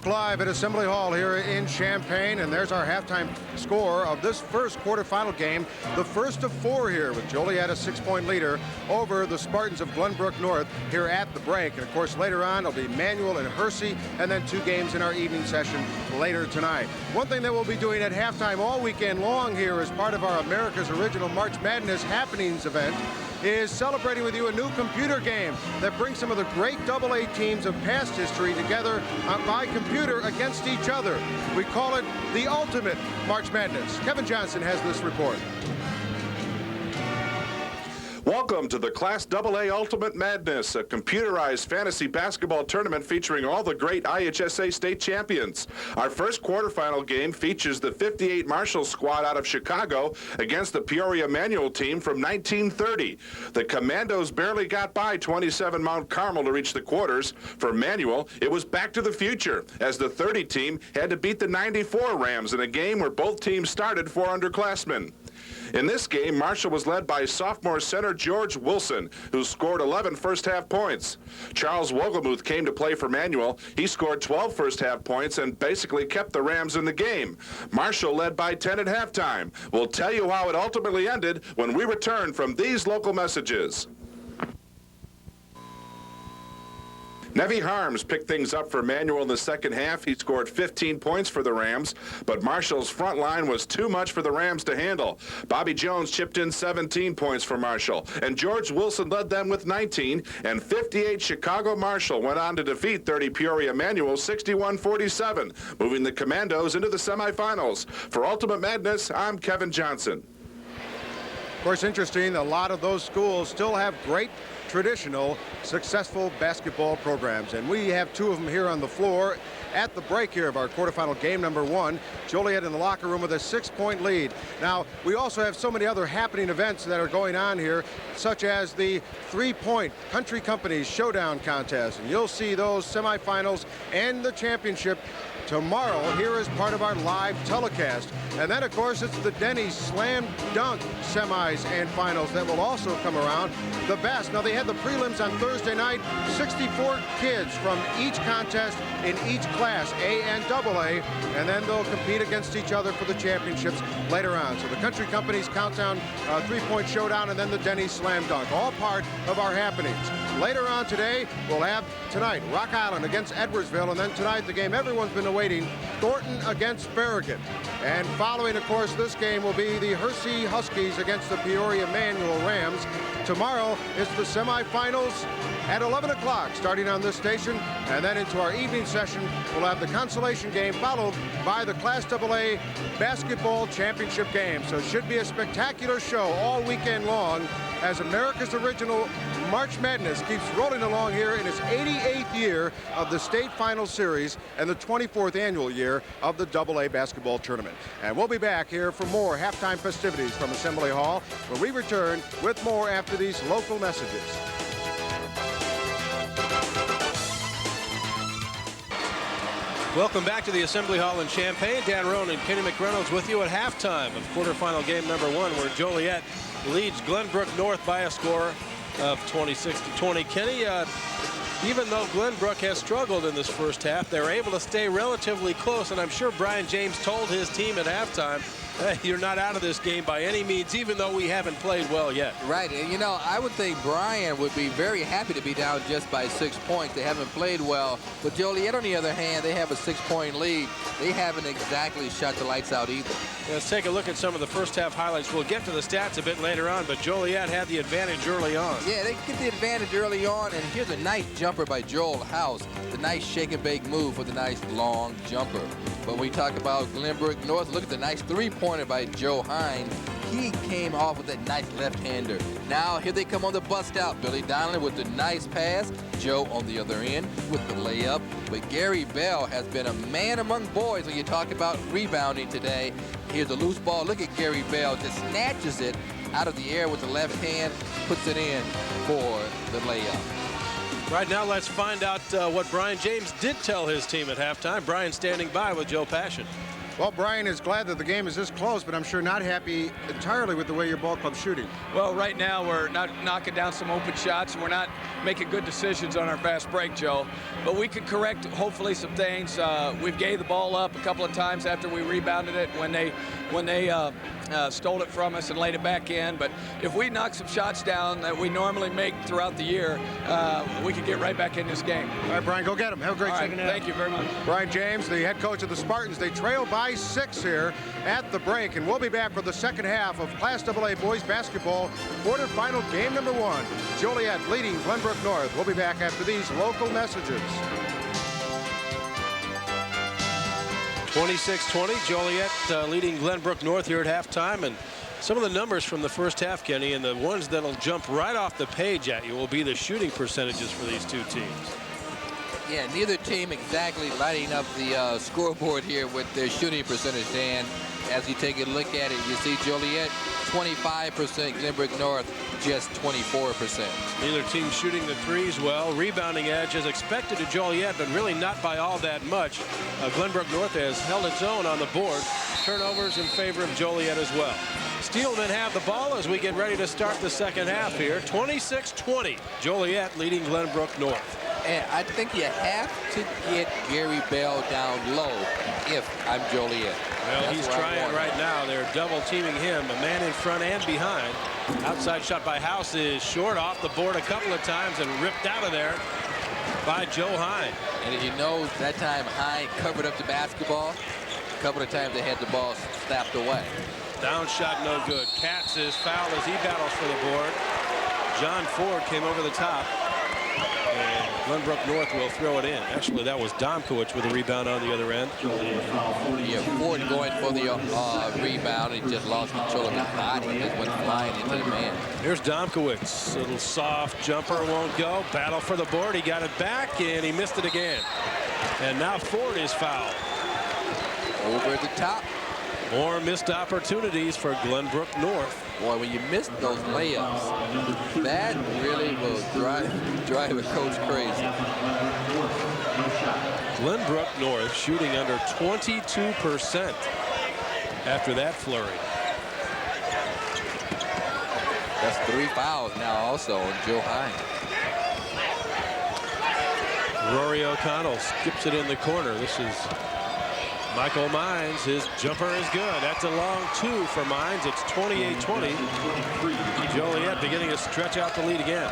Live at Assembly Hall here in Champaign, and there's our halftime score of this first quarterfinal game, the first of 4 here, with Joliet a 6-point leader over the Spartans of Glenbrook North here at the break. And of course, later on it'll be Manual and Hersey, and then 2 games in our evening session later tonight. One thing that we'll be doing at halftime all weekend long here as part of our America's Original March Madness Happenings event is celebrating with you a new computer game that brings some of the great AA teams of past history together by computer against each other. We call it the Ultimate March Madness. Kevin Johnson has this report. Welcome to the Class AA Ultimate Madness, a computerized fantasy basketball tournament featuring all the great IHSA state champions. Our first quarterfinal game features the 58 Marshall squad out of Chicago against the Peoria Manual team from 1930. The Commandos barely got by 27 Mount Carmel to reach the quarters. For Manual, it was back to the future, as the 30 team had to beat the 94 Rams in a game where both teams started 4 underclassmen. In this game, Marshall was led by sophomore center George Wilson, who scored 11 first-half points. Charles Wogelmuth came to play for Manual. He scored 12 first-half points and basically kept the Rams in the game. Marshall led by 10 at halftime. We'll tell you how it ultimately ended when we return from these local messages. Nevy Harms picked things up for Manual in the second half. He scored 15 points for the Rams, but Marshall's front line was too much for the Rams to handle. Bobby Jones chipped in 17 points for Marshall, and George Wilson led them with 19, and 58 Chicago Marshall went on to defeat 30 Peoria Manual 61-47, moving the Commandos into the semifinals. For Ultimate Madness, I'm Kevin Johnson. Of course, interesting, a lot of those schools still have great traditional successful basketball programs, and we have 2 of them here on the floor at the break here of our quarterfinal game number 1. Joliet in the locker room with a 6-point lead. Now, we also have so many other happening events that are going on here, such as the 3-point Country Companies Showdown contest, and you'll see those semifinals and the championship tomorrow here as part of our live telecast. And then, of course, it's the Denny's Slam Dunk semis and finals that will also come around. The best. Now, they had the prelims on Thursday night. 64 kids from each contest in each Class A and AA, and then they'll compete against each other for the championships later on. So the Country Company's Countdown three-point showdown, and then the Denny Slam Dunk, all part of our happenings. Later on today, we'll have tonight Rock Island against Edwardsville, and then tonight the game everyone's been awaiting, Thornton against Farragut. And following, of course, this game will be the Hersey Huskies against the Peoria Manual Rams. Tomorrow is the semifinals at 11 o'clock, starting on this station, and then into our evening session, we'll have the consolation game followed by the Class AA basketball championship game. So it should be a spectacular show all weekend long as America's original March Madness keeps rolling along here in its 88th year of the state final series and the 24th annual year of the AA basketball tournament. And we'll be back here for more halftime festivities from Assembly Hall, where we return with more after these local messages. Welcome back to the Assembly Hall in Champaign. Dan Roan and Kenny McReynolds with you at halftime of quarterfinal game number 1, where Joliet leads Glenbrook North by a score of 26-20. Kenny, even though Glenbrook has struggled in this first half, they're able to stay relatively close, and I'm sure Brian James told his team at halftime, hey, you're not out of this game by any means, even though we haven't played well yet. Right, and you know, I would think Brian would be very happy to be down just by 6 points. They haven't played well. But Joliet, on the other hand, they have a 6-point lead. They haven't exactly shut the lights out either. Let's take a look at some of the first half highlights. We'll get to the stats a bit later on, but Joliet had the advantage early on. Yeah, they get the advantage early on, and here's a nice jumper by Joel House. The nice shake and bake move with a nice long jumper. But when we talk about Glenbrook North, look at the nice three-pointer by Joe Hines. He came off with that nice left-hander. Now here they come on the bust out. Billy Donnelly with the nice pass. Joe on the other end with the layup. But Gary Bell has been a man among boys when you talk about rebounding today. Here's a loose ball. Look at Gary Bell. Just snatches it out of the air with the left hand. Puts it in for the layup. Right now, let's find out what Brian James did tell his team at halftime. Brian standing by with Joe Passion. Well, Brian is glad that the game is this close, but I'm sure not happy entirely with the way your ball club's shooting. Well, right now we're not knocking down some open shots, and we're not making good decisions on our fast break, Joe. But we can correct, hopefully, some things. We've gave the ball up a couple of times after we rebounded it when they stole it from us and laid it back in. But if we knock some shots down that we normally make throughout the year, we can get right back in this game. All right, Brian, go get them. Have a great second half. Thank you very much. Brian James, the head coach of the Spartans. They trail by 6 here at the break, and we'll be back for the second half of Class AA boys basketball quarterfinal game number 1. Joliet leading Glenbrook North. We'll be back after these local messages. 26-20, Joliet leading Glenbrook North here at halftime. And some of the numbers from the first half, Kenny, and the ones that'll jump right off the page at you will be the shooting percentages for these two teams. Yeah, neither team exactly lighting up the scoreboard here with their shooting percentage, Dan. As you take a look at it, you see Joliet 25%, Glenbrook North just 24%. Neither team shooting the threes well. Rebounding edge is expected to Joliet, but really not by all that much. Glenbrook North has held its own on the board. Turnovers in favor of Joliet as well. Steelmen have the ball as we get ready to start the second half here. 26-20, Joliet leading Glenbrook North. And I think you have to get Gary Bell down low if I'm Joliet. Well, he's trying right now. They're double teaming him, a man in front and behind. Outside shot by House is short, off the board a couple of times and ripped out of there by Joe Hine. And if you know, that time Hine covered up the basketball. A couple of times they had the ball slapped away. Down shot no good. Katz is fouled as he battles for the board. John Ford came over the top. And Glenbrook North will throw it in. Actually, that was Domkowicz with a rebound on the other end. Yeah, Ford going for the rebound. He just lost control of his body. He just went flying into the man. Here's Domkowicz. Little soft jumper won't go. Battle for the board. He got it back, and he missed it again. And now Ford is fouled. Over the top. More missed opportunities for Glenbrook North. Boy, when you miss those layups, that really will drive a coach crazy. Glenbrook North shooting under 22% after that flurry. That's 3 fouls now also on Joe Hine. Rory O'Connell skips it in the corner. This is Michael Mines. His jumper is good. That's a long 2 for Mines. It's 28-20. Joliet beginning to stretch out the lead again.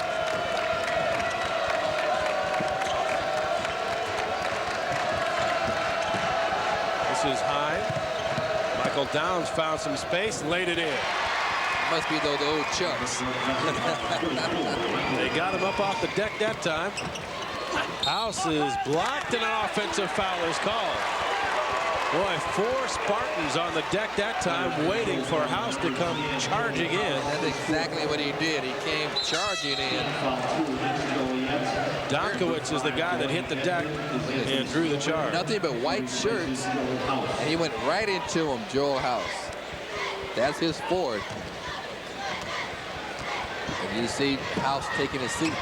This is Hine. Michael Downs found some space, laid it in. Must be those old Chucks. They got him up off the deck that time. House is blocked and an offensive foul is called. Boy, 4 Spartans on the deck that time waiting for House to come charging in. That's exactly what he did. He came charging in. Domkowitz is the guy that hit the deck and drew the charge. Nothing but white shirts, and he went right into him, Joel House. That's his forward. And you see House taking a seat.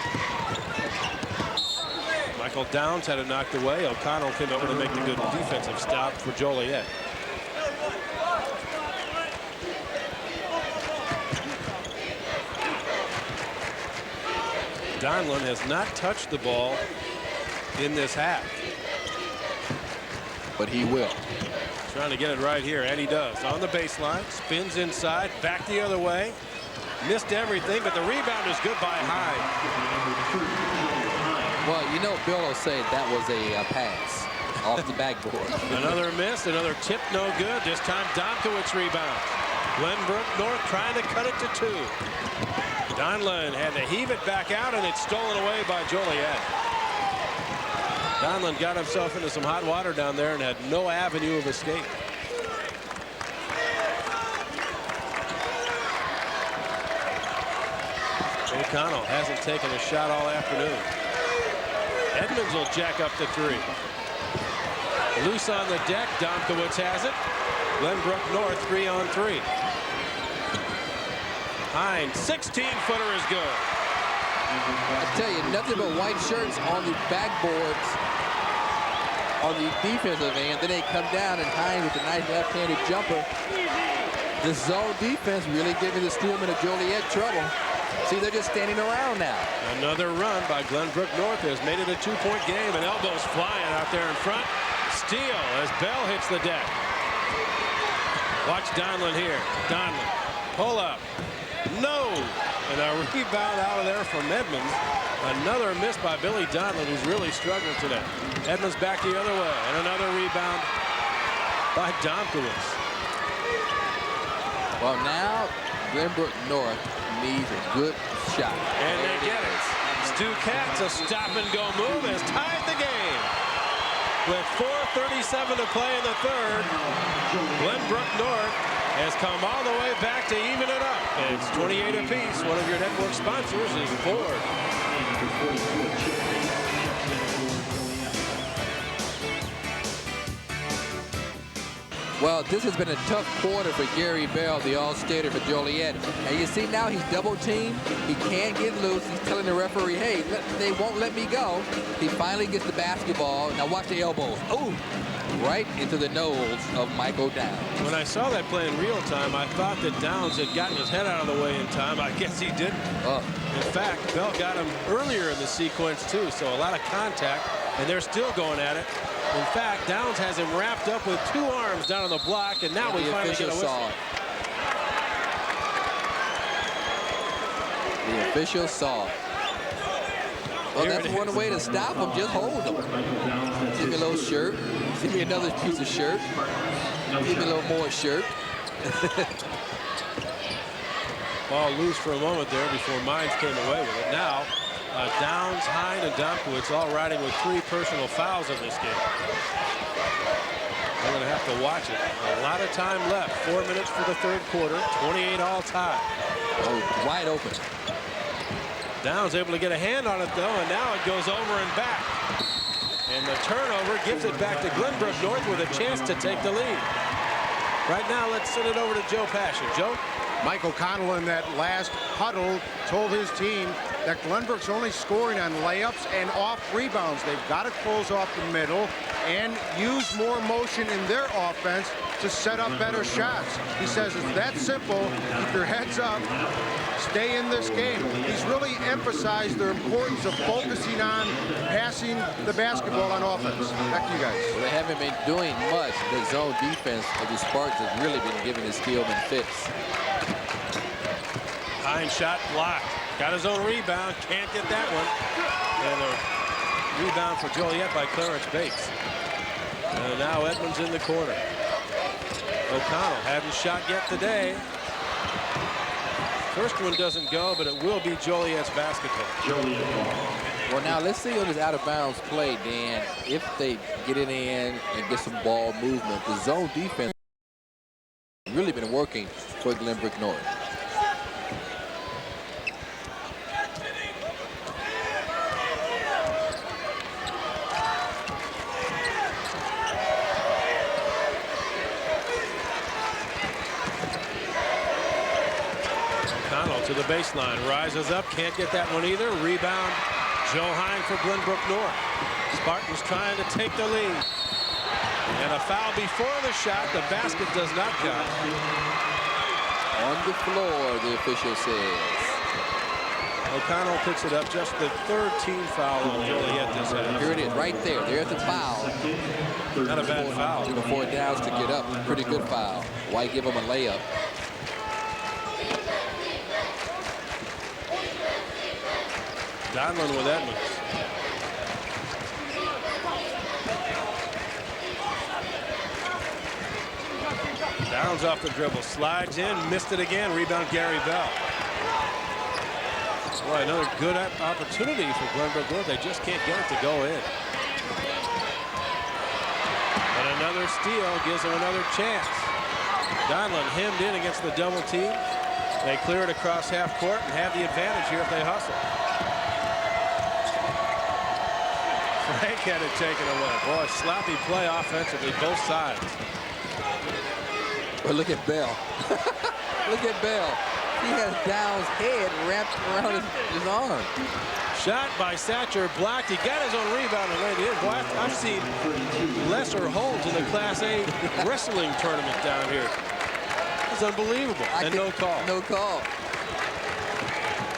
Michael Downs had it knocked away. O'Connell came over to make the good defensive stop for Joliet. Donlin has not touched the ball in this half. But he will. Trying to get it right here, and he does. On the baseline, spins inside, back the other way. Missed everything, but the rebound is good by Hyde. Well, you know, Bill will say that was a pass off the backboard. Another miss, another tip, no good. This time Domkowitz rebounds. Glenbrook North trying to cut it to 2. Donlin had to heave it back out, and it's stolen away by Joliet. Donlin got himself into some hot water down there and had no avenue of escape. O'Connell hasn't taken a shot all afternoon. Edmonds will jack up the 3. Loose on the deck. Domkowitz has it. Glenbrook North 3-on-3. Hines, 16-footer is good. I tell you, nothing but white shirts on the backboards on the defensive end. Then they come down, and Hines with a nice left-handed jumper. The zone defense really giving the Steelmen of Joliet trouble. See, they're just standing around now. Another run by Glenbrook North has made it a 2-point game, and elbows flying out there in front. Steal as Bell hits the deck. Watch Donlin here. Donlin, pull up. No! And a rebound out of there from Edmonds. Another miss by Billy Donlin, who's really struggling today. Edmonds back the other way, and another rebound by Domkowitz. Well, now Glenbrook North needs a good shot. And they get it. Stu Katz, a stop-and-go move, has tied the game. With 4:37 to play in the third, Glenbrook North has come all the way back to even it up. And it's 28 apiece. One of your network sponsors is Ford. Well, this has been a tough quarter for Gary Bell, the all-stater for Joliet. And you see now he's double-teamed. He can't get loose. He's telling the referee, hey, they won't let me go. He finally gets the basketball. Now watch the elbows. Oh, right into the nose of Michael Downs. When I saw that play in real time, I thought that Downs had gotten his head out of the way in time. I guess he didn't. In fact, Bell got him earlier in the sequence, too. So a lot of contact, and they're still going at it. In fact, Downs has him wrapped up with 2 arms down on the block, and now we finally get a whistle. The official saw it. Well, that's one way to stop him. Just hold him. Give me a little shirt. Give me another piece of shirt. Give me a little more shirt. Ball loose for a moment there before Mines came away with it. Now, Downs, Hine, and Domkowitz all riding with 3 personal fouls in this game. They're going to have to watch it. A lot of time left. 4 minutes for the third quarter. 28 all tied. Oh, wide open. Downs able to get a hand on it, though, and now it goes over and back. And the turnover gives it back to Glenbrook North with a chance to take the lead. Right now, let's send it over to Joe Passion. Joe? Mike O'Connell in that last huddle told his team that Glenbrook's only scoring on layups and off rebounds. They've got to close off the middle. and use more motion in their offense to set up better shots. He says it's that simple. Keep your heads up. Stay in this game. He's really emphasized the importance of focusing on passing the basketball on offense. Back to you guys. Well, they haven't been doing much. The zone defense of the Spartans has really been giving the Steelmen fits. Hine shot blocked. Got his own rebound. Can't get that one. And a rebound for Joliet by Clarence Bates. And now Edmonds in the corner. O'Connell hadn't shot yet today. First one doesn't go, but it will be Joliet's basketball. Well, now let's see on this out-of-bounds play, Dan. If they get it in and get some ball movement, the zone defense has really been working for Glenbrook North. To the baseline, rises up, can't get that one either. Rebound, Joe Hine for Glenbrook North. Spartans trying to take the lead. And a foul before the shot. The basket does not count. On the floor, the official says. O'Connell picks it up, just the third team foul on Joliet this half. Here it is, right there. There's the foul. Not a bad foul. Before Downs to get up. Pretty good foul. Why give him a layup? Donlin with Edmonds. Downs off the dribble, slides in, missed it again. Rebound Gary Bell. Boy, another good opportunity for Glenbrook North. They just can't get it to go in. But another steal gives them another chance. Donlin hemmed in against the double team. They clear it across half court and have the advantage here if they hustle. Frank had it taken away. Boy, sloppy play offensively, both sides. But look at Bell. Look at Bell. He has Downs' head wrapped around his arm. Shot by Satcher, blocked. He got his own rebound and laid it in. Boy, I've seen lesser holds in the Class A wrestling tournament down here. It's unbelievable. And no call. No call.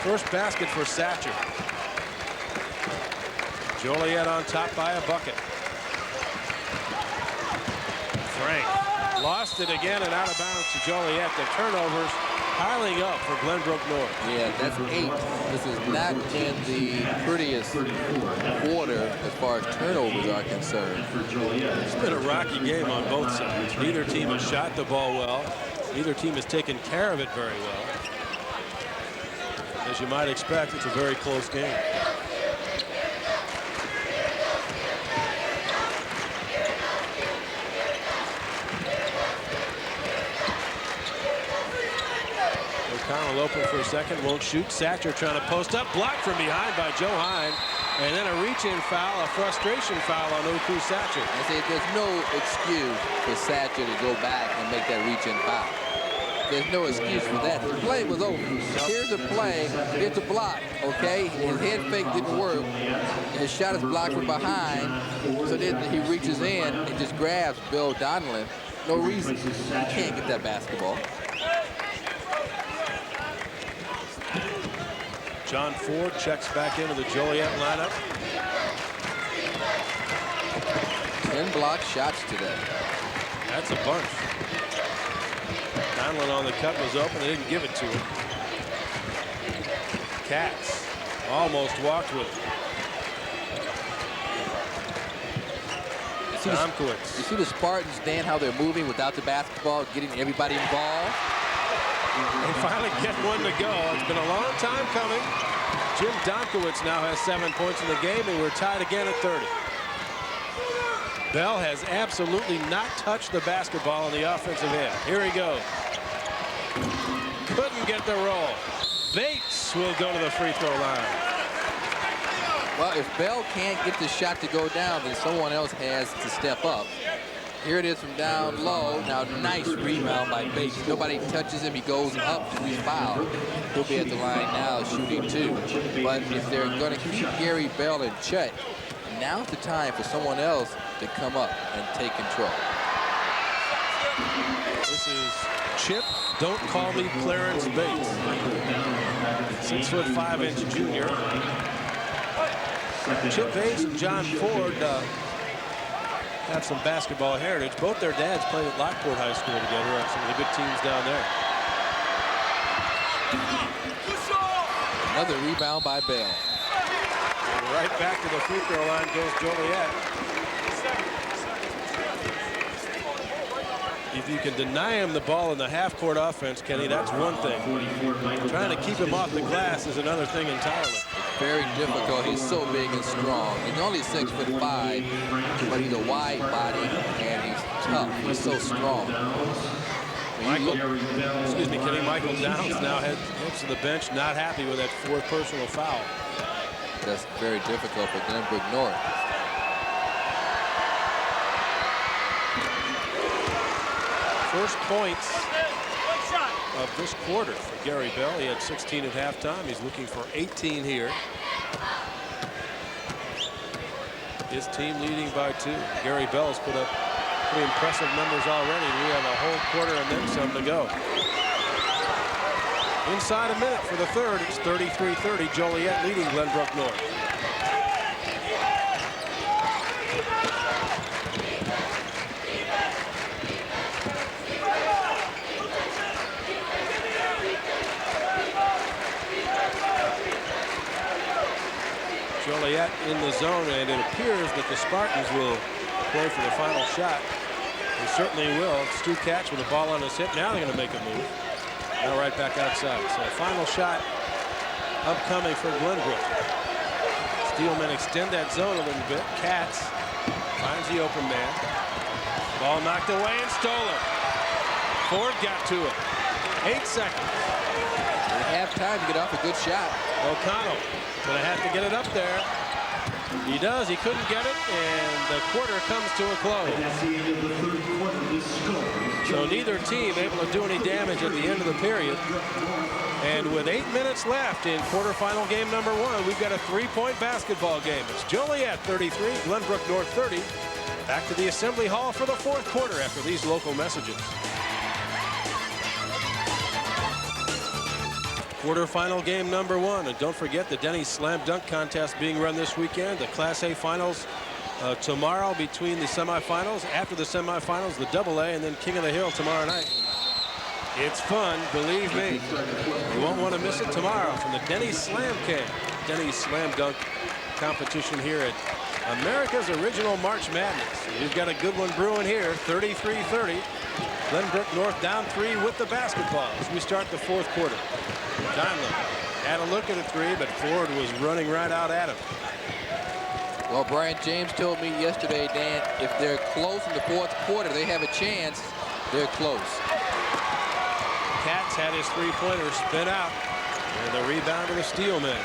First basket for Satcher. Joliet on top by a bucket. Frank lost it again and out of bounds to Joliet. The turnovers piling up for Glenbrook North. Yeah, that's 8. This has not been the prettiest quarter as far as turnovers are concerned. It's been a rocky game on both sides. Neither team has shot the ball well. Neither team has taken care of it very well. As you might expect, it's a very close game. O'Connell open for a second, won't shoot. Satcher trying to post up, blocked from behind by Joe Hine. And then a reach-in foul, a frustration foul on Oku Satcher. I said there's no excuse for Satcher to go back and make that reach-in foul. There's no excuse for that. The play was over. Here's a play, it's a block, okay? His head fake didn't work. His shot is blocked from behind. So then he reaches in and just grabs Bill Donlin. No reason. He can't get that basketball. John Ford checks back into the Joliet lineup. 10 block shots today. That's a bunch. Donlin on the cut was open. They didn't give it to him. Katz almost walked with it. Tomkowitz. You see the Spartans, Dan, how they're moving without the basketball, getting everybody involved? They finally get one to go. It's been a long time coming. Jim Domkowitz now has 7 points in the game, and we're tied again at 30. Bell has absolutely not touched the basketball on the offensive end. Here he goes. Couldn't get the roll. Bates will go to the free throw line. Well, if Bell can't get the shot to go down, then someone else has to step up. Here it is from down low. Now, nice rebound by Bates. Nobody touches him. He goes up to his foul. He'll be at the line now shooting 2. But if they're going to keep Gary Bell in check, now's the time for someone else to come up and take control. This is Chip, don't call me Clarence Bates. 6'5" junior. Chip Bates and John Ford have some basketball heritage. Both their dads played at Lockport High School together on some of the good teams down there. Another rebound by Bell. And right back to the free throw line goes Joliet. If you can deny him the ball in the half-court offense, Kenny, that's one thing. Trying to keep him off the glass is another thing entirely. It's very difficult. He's so big and strong. He's only 6'5", but he's a wide body and he's tough. He's so strong. Michael Downs now heads to the bench, not happy with that fourth personal foul. That's very difficult for Glenbrook North. First points of this quarter for Gary Bell. He had 16 at halftime. He's looking for 18 here. His team leading by 2. Gary Bell's put up pretty impressive numbers already. We have a whole quarter and then some to go. Inside a minute for the third. It's 33-30. Joliet leading Glenbrook North. Joliet in the zone, and it appears that the Spartans will play for the final shot. They certainly will. Stu Katz with the ball on his hip. Now they're going to make a move. Now right back outside. So final shot upcoming for Glenbrook. Steelmen extend that zone a little bit. Katz finds the open man. Ball knocked away and stolen. Ford got to it. 8 seconds. They have time to get off a good shot. O'Connell gonna have to get it up there. He does. He couldn't get it, and the quarter comes to a close. So neither team able to do any damage at the end of the period. And with 8 minutes left in quarterfinal game number 1, we've got a 3-point basketball game. It's Joliet 33, Glenbrook North 30. Back to the Assembly Hall for the 4th quarter after these local messages. Quarterfinal game number 1, and don't forget the Denny's Slam Dunk Contest being run this weekend. The Class A finals tomorrow between the semifinals. After the semifinals, the AA, and then King of the Hill tomorrow night. It's fun, believe me. You won't want to miss it tomorrow from the Denny's Slam King. Denny's Slam Dunk competition here at America's original March Madness. We've got a good one brewing here, 33-30. Glenbrook North down 3 with the basketball as we start the 4th quarter. Donlin had a look at a 3, but Ford was running right out at him. Well, Brian James told me yesterday, Dan, if they're close in the 4th quarter, they have a chance. They're close. Katz had his 3-pointer spin out, and the rebound to the Steelmen.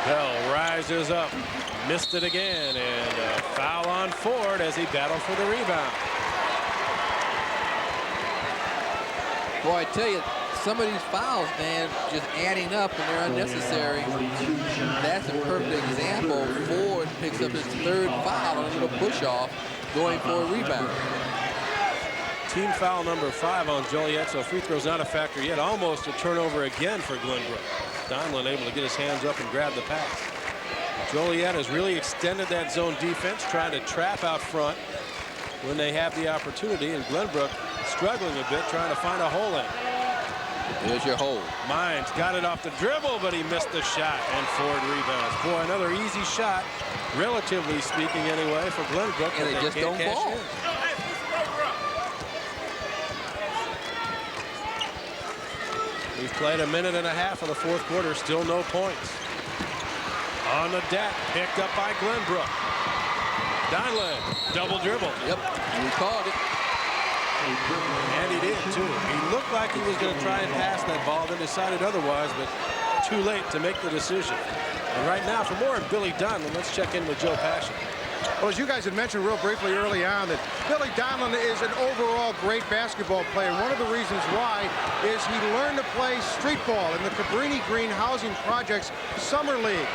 Bell rises up, missed it again, and a foul on Ford as he battled for the rebound. Boy, I tell you, some of these fouls, man, just adding up and they're unnecessary. That's a perfect example. Ford picks up his 3rd foul on a little push-off, going for a rebound. Team foul number 5 on Joliet, so free throw's not a factor yet. Almost a turnover again for Glenbrook. Donlin able to get his hands up and grab the pass. Joliet has really extended that zone defense, trying to trap out front when they have the opportunity, and Glenbrook struggling a bit, trying to find a hole in. There's your hole. Mines got it off the dribble, but he missed the shot, and Ford rebounds. Boy, another easy shot, relatively speaking anyway, for Glenbrook. And they just don't fall. We've played a minute and a half of the 4th quarter, still no points. On the deck, picked up by Glenbrook. Donlin, double dribble. Yep, we called it. And he did, too. He looked like he was going to try and pass that ball, then decided otherwise, but too late to make the decision. And right now, for more on Billy Donlin, let's check in with Joe Passion. Well, as you guys had mentioned real briefly early on, that Billy Donlin is an overall great basketball player. One of the reasons why is he learned to play street ball in the Cabrini Green Housing Project's Summer League.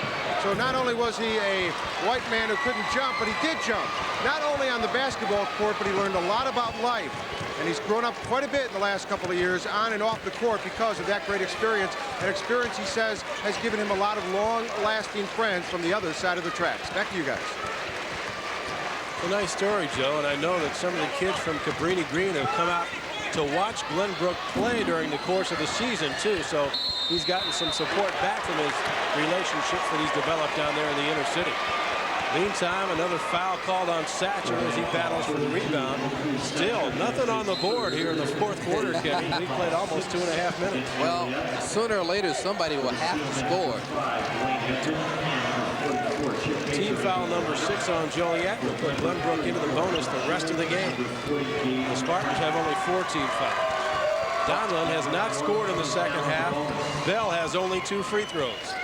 So not only was he a white man who couldn't jump, but he did jump. Not only on the basketball court, but he learned a lot about life. And he's grown up quite a bit in the last couple of years on and off the court because of that great experience. An experience, he says, has given him a lot of long-lasting friends from the other side of the tracks. Back to you guys. A nice story, Joe, and I know that some of the kids from Cabrini Green have come out to watch Glenbrook play during the course of the season, too. So he's gotten some support back from his relationships that he's developed down there in the inner city. Meantime, another foul called on Satcher as he battles for the rebound. Still, nothing on the board here in the fourth quarter, Kenny. We played almost 2.5 minutes. Well, sooner or later, somebody will have to score. Team foul number 6 on Joliet will put Glenbrook into the bonus the rest of the game. The Spartans have only 4 team fouls. Donlin has not scored in the second half. Bell has only 2 free throws.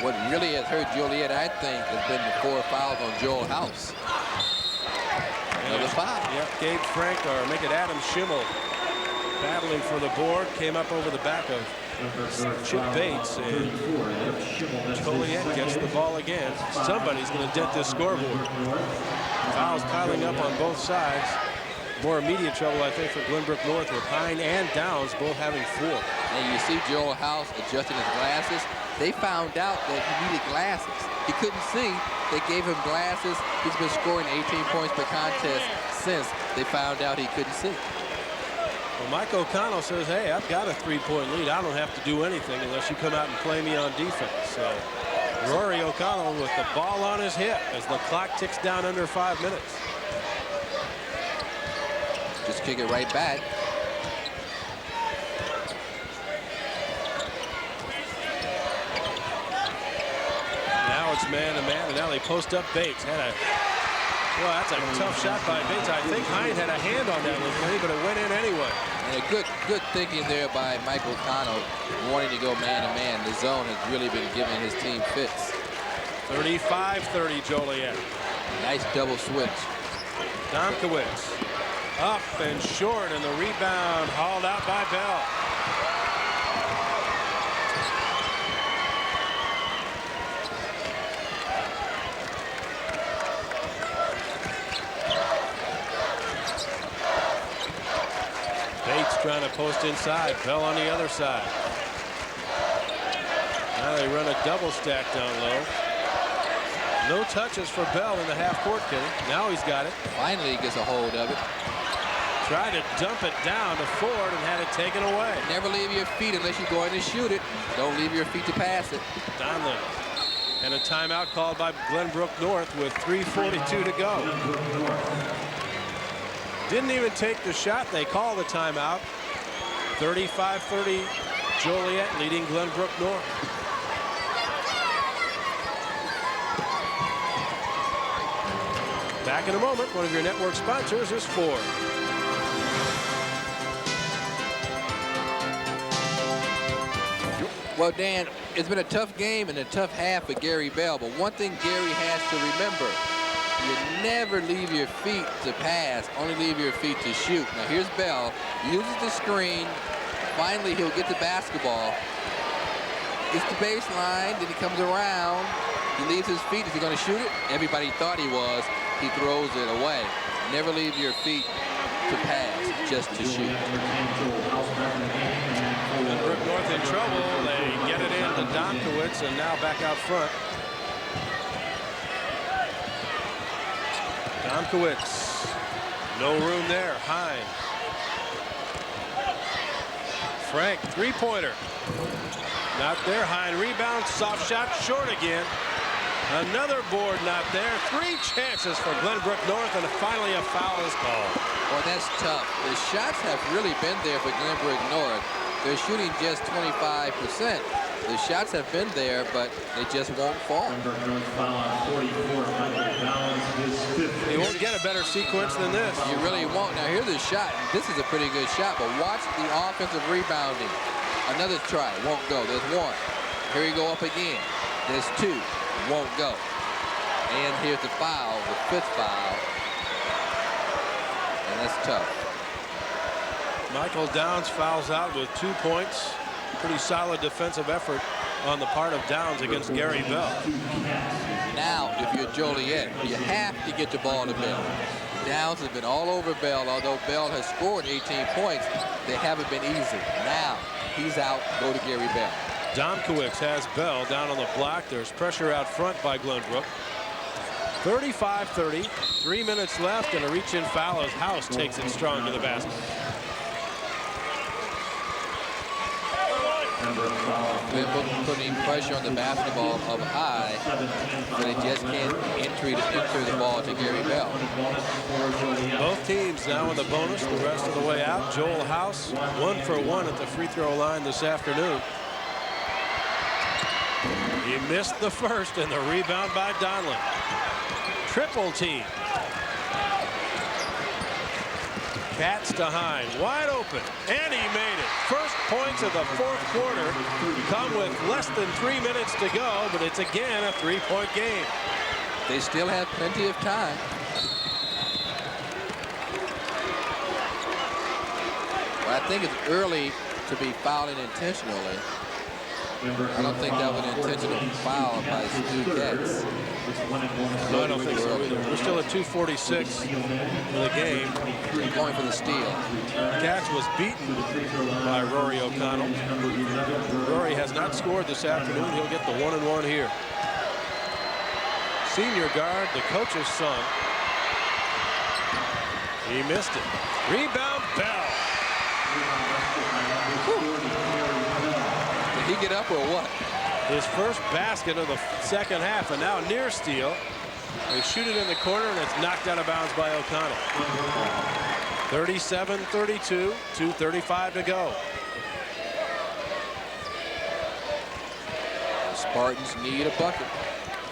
What really has hurt Joliet, I think, has been the 4 fouls on Joel House. Another foul. Yep, Gabe Frank, or make it Adam Schimmel, battling for the board, came up over the back of Chip Bates, and Joliet gets the ball again. Somebody's going to dent this scoreboard. Fouls piling up on both sides. More immediate trouble, I think, for Glenbrook North, with Hine and Downs both having 4. And you see Joel House adjusting his glasses. They found out that he needed glasses. He couldn't see. They gave him glasses. He's been scoring 18 points per contest since they found out he couldn't see. Well, Mike O'Connell says, hey, I've got a 3-point lead. I don't have to do anything unless you come out and play me on defense. So Rory O'Connell with the ball on his hip as the clock ticks down under 5 minutes. Just kick it right back. Now it's man-to-man, and now they post up Bates. Well, that's a tough shot by Bates. I think Hine had a hand on that one, but it went in anyway. And a good thinking there by Mike O'Connell, wanting to go man-to-man. The zone has really been giving his team fits. 35-30 Joliet. Nice double switch. Domkowitz up and short, and the rebound hauled out by Bell. Bates trying to post inside. Bell on the other side. Now they run a double stack down low. No touches for Bell in the half court, Kenny. Now he's got it. Finally he gets a hold of it. Tried to dump it down to Ford and had it taken away. Never leave your feet unless you're going to shoot it. Don't leave your feet to pass it. Donlin. And a timeout called by Glenbrook North with 3:42 to go. Didn't even take the shot. They call the timeout. 35-30 Joliet leading Glenbrook North. Back in a moment. One of your network sponsors is Ford. Well, Dan, it's been a tough game and a tough half for Gary Bell, but one thing Gary has to remember, you never leave your feet to pass, only leave your feet to shoot. Now here's Bell, uses the screen, finally he'll get the basketball, gets the baseline, then he comes around, he leaves his feet. Is he going to shoot it? Everybody thought he was. He throws it away. Never leave your feet to pass, just to shoot. Glenbrook North in trouble. They get it in to Domkowitz, and now back out front. Domkowitz. No room there. Hine. Frank, three-pointer. Not there. Hine rebound. Soft shot. Short again. Another board not there. 3 chances for Glenbrook North, and finally a foul is called. Well, that's tough. The shots have really been there for Glenbrook North. They're shooting just 25%. The shots have been there, but they just won't fall. You won't get a better sequence than this. You really won't. Now, here's the shot. This is a pretty good shot, but watch the offensive rebounding. Another try. Won't go. There's 1. Here we go up again. There's 2. Won't go. And here's the foul, the 5th foul. And that's tough. Michael Downs fouls out with 2 points. Pretty solid defensive effort on the part of Downs against Gary Bell. Now, if you're Joliet, you have to get the ball to Bell. Downs has been all over Bell, although Bell has scored 18 points. They haven't been easy. Now, he's out, go to Gary Bell. Domkowicz has Bell down on the block. There's pressure out front by Glenbrook. 35-30, 3 minutes left, and a reach-in foul as House takes it strong to the basket. Glenbrook putting pressure on the basketball up high, but they just can't enter the ball to Gary Bell. Both teams now in the bonus the rest of the way out. Joel House 1 for 1 at the free throw line this afternoon. He missed the first, and the rebound by Donlin. Triple team. Katz to Hine, wide open, and he made it. First points of the 4th quarter come with less than 3 minutes to go, but it's again a 3-point game. They still have plenty of time. Well, I think it's early to be fouling intentionally. I don't think that was an intentional foul by Stu Katz. No, I don't think so either. We're still at 2:46 in the game. Going for the steal. Katz was beaten by Rory O'Connell. Rory has not scored this afternoon. He'll get the 1-and-1 here. Senior guard, the coach's son. He missed it. Rebound, Bell. Did he get up or what? His first basket of the second half, and now near steal. They shoot it in the corner, and it's knocked out of bounds by O'Connell. 37-32, 2:35 to go. The Spartans need a bucket.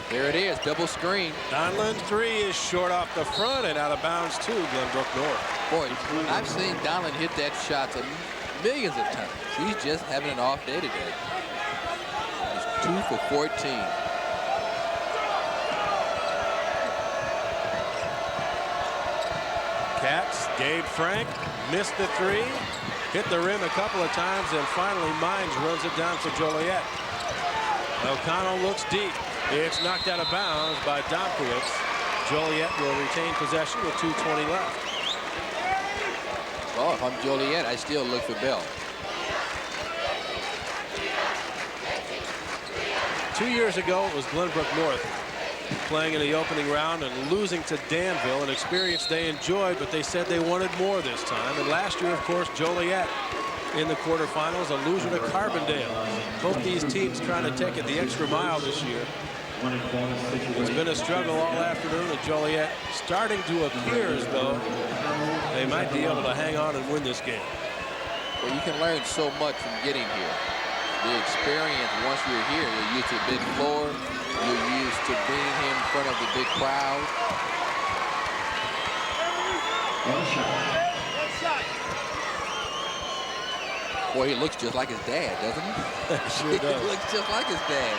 There it is, double screen. Donlin's 3 is short off the front and out of bounds too, Glenbrook North. Boy, I've seen Donlin hit that shot millions of times. He's just having an off day today. He's 2 for 14. Katz, Gabe Frank missed the 3, hit the rim a couple of times, and finally Mines runs it down for Joliet. O'Connell looks deep. It's knocked out of bounds by Domkowicz. Joliet will retain possession with 2:20 left. Well, if I'm Joliet, I still look for Bell. 2 years ago, it was Glenbrook North playing in the opening round and losing to Danville, an experience they enjoyed, but they said they wanted more this time. And last year, of course, Joliet in the quarterfinals, a loser to Carbondale. Both these teams trying to take it the extra mile this year. It's been a struggle all afternoon, and Joliet starting to appear as though they might be able to hang on and win this game. Well, you can learn so much from getting here. The experience, once you're here, you're used to the big floor, you're used to being here in front of the big crowd. Boy, he looks just like his dad, doesn't he? Sure does. He looks just like his dad.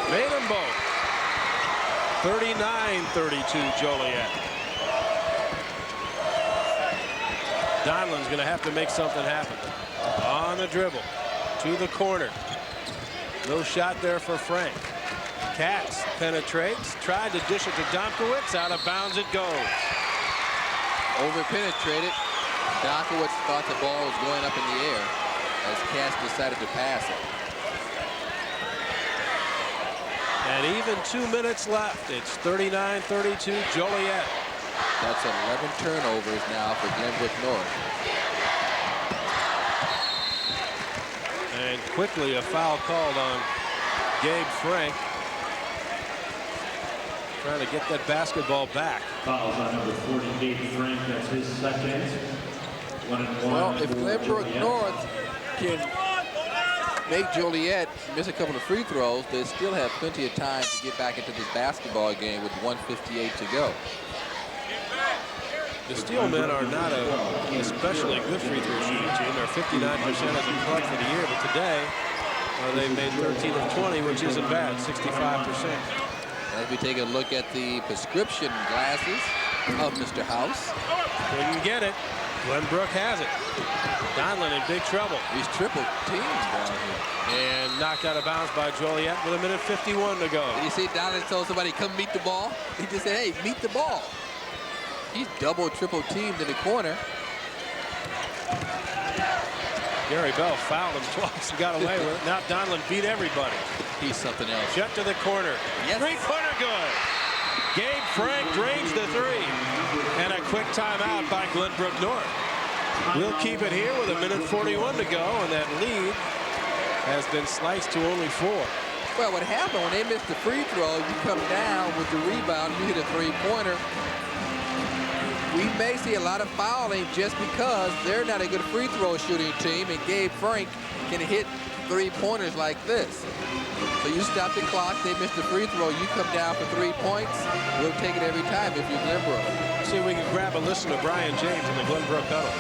Made them both. 39-32 Joliet. Donlin's going to have to make something happen. On the dribble. To the corner. No shot there for Frank. Katz penetrates. Tried to dish it to Domkowicz. Out of bounds it goes. Over-penetrated. Domkowicz thought the ball was going up in the air as Katz decided to pass it. And even 2 minutes left. It's 39-32 Joliet. That's 11 turnovers now for Glenbrook North. And quickly a foul called on Gabe Frank. Trying to get that basketball back. Fouls on number 48, Frank. That's his second. Well, if Glenbrook North can make Joliet miss a couple of free throws, they still have plenty of time to get back into this basketball game with 1:58 to go. The Steelmen are not an especially good free throw shooting team. They're 59% as a club for the year, but today They've made 13 of 20, which isn't bad, 65%. As we take a look at the prescription glasses of Mr. House. Couldn't get it. Glenbrook has it. Donlin in big trouble. He's triple teamed down here. And knocked out of bounds by Joliet with 1:51 to go. Did you see Donlin told somebody, come meet the ball? He just said, hey, meet the ball. He's double, triple teamed in the corner. Gary Bell fouled him twice and got away with it. Now Donlin beat everybody. He's something else. Jet to the corner. Yes. Three-pointer good. Gabe Frank drains the three. And a quick timeout by Glenbrook North. We'll keep it here with 1:41 to go, and that lead has been sliced to only 4. Well, what happened when they missed the free throw, you come down with the rebound, you hit a three-pointer. We may see a lot of fouling just because they're not a good free throw shooting team, and Gabe Frank can hit three-pointers like this. So you stop the clock, they miss the free throw, you come down for 3 points, we'll take it every time if you're Glenbrook. See if we can grab a listen to Brian James in the Glenbrook huddle.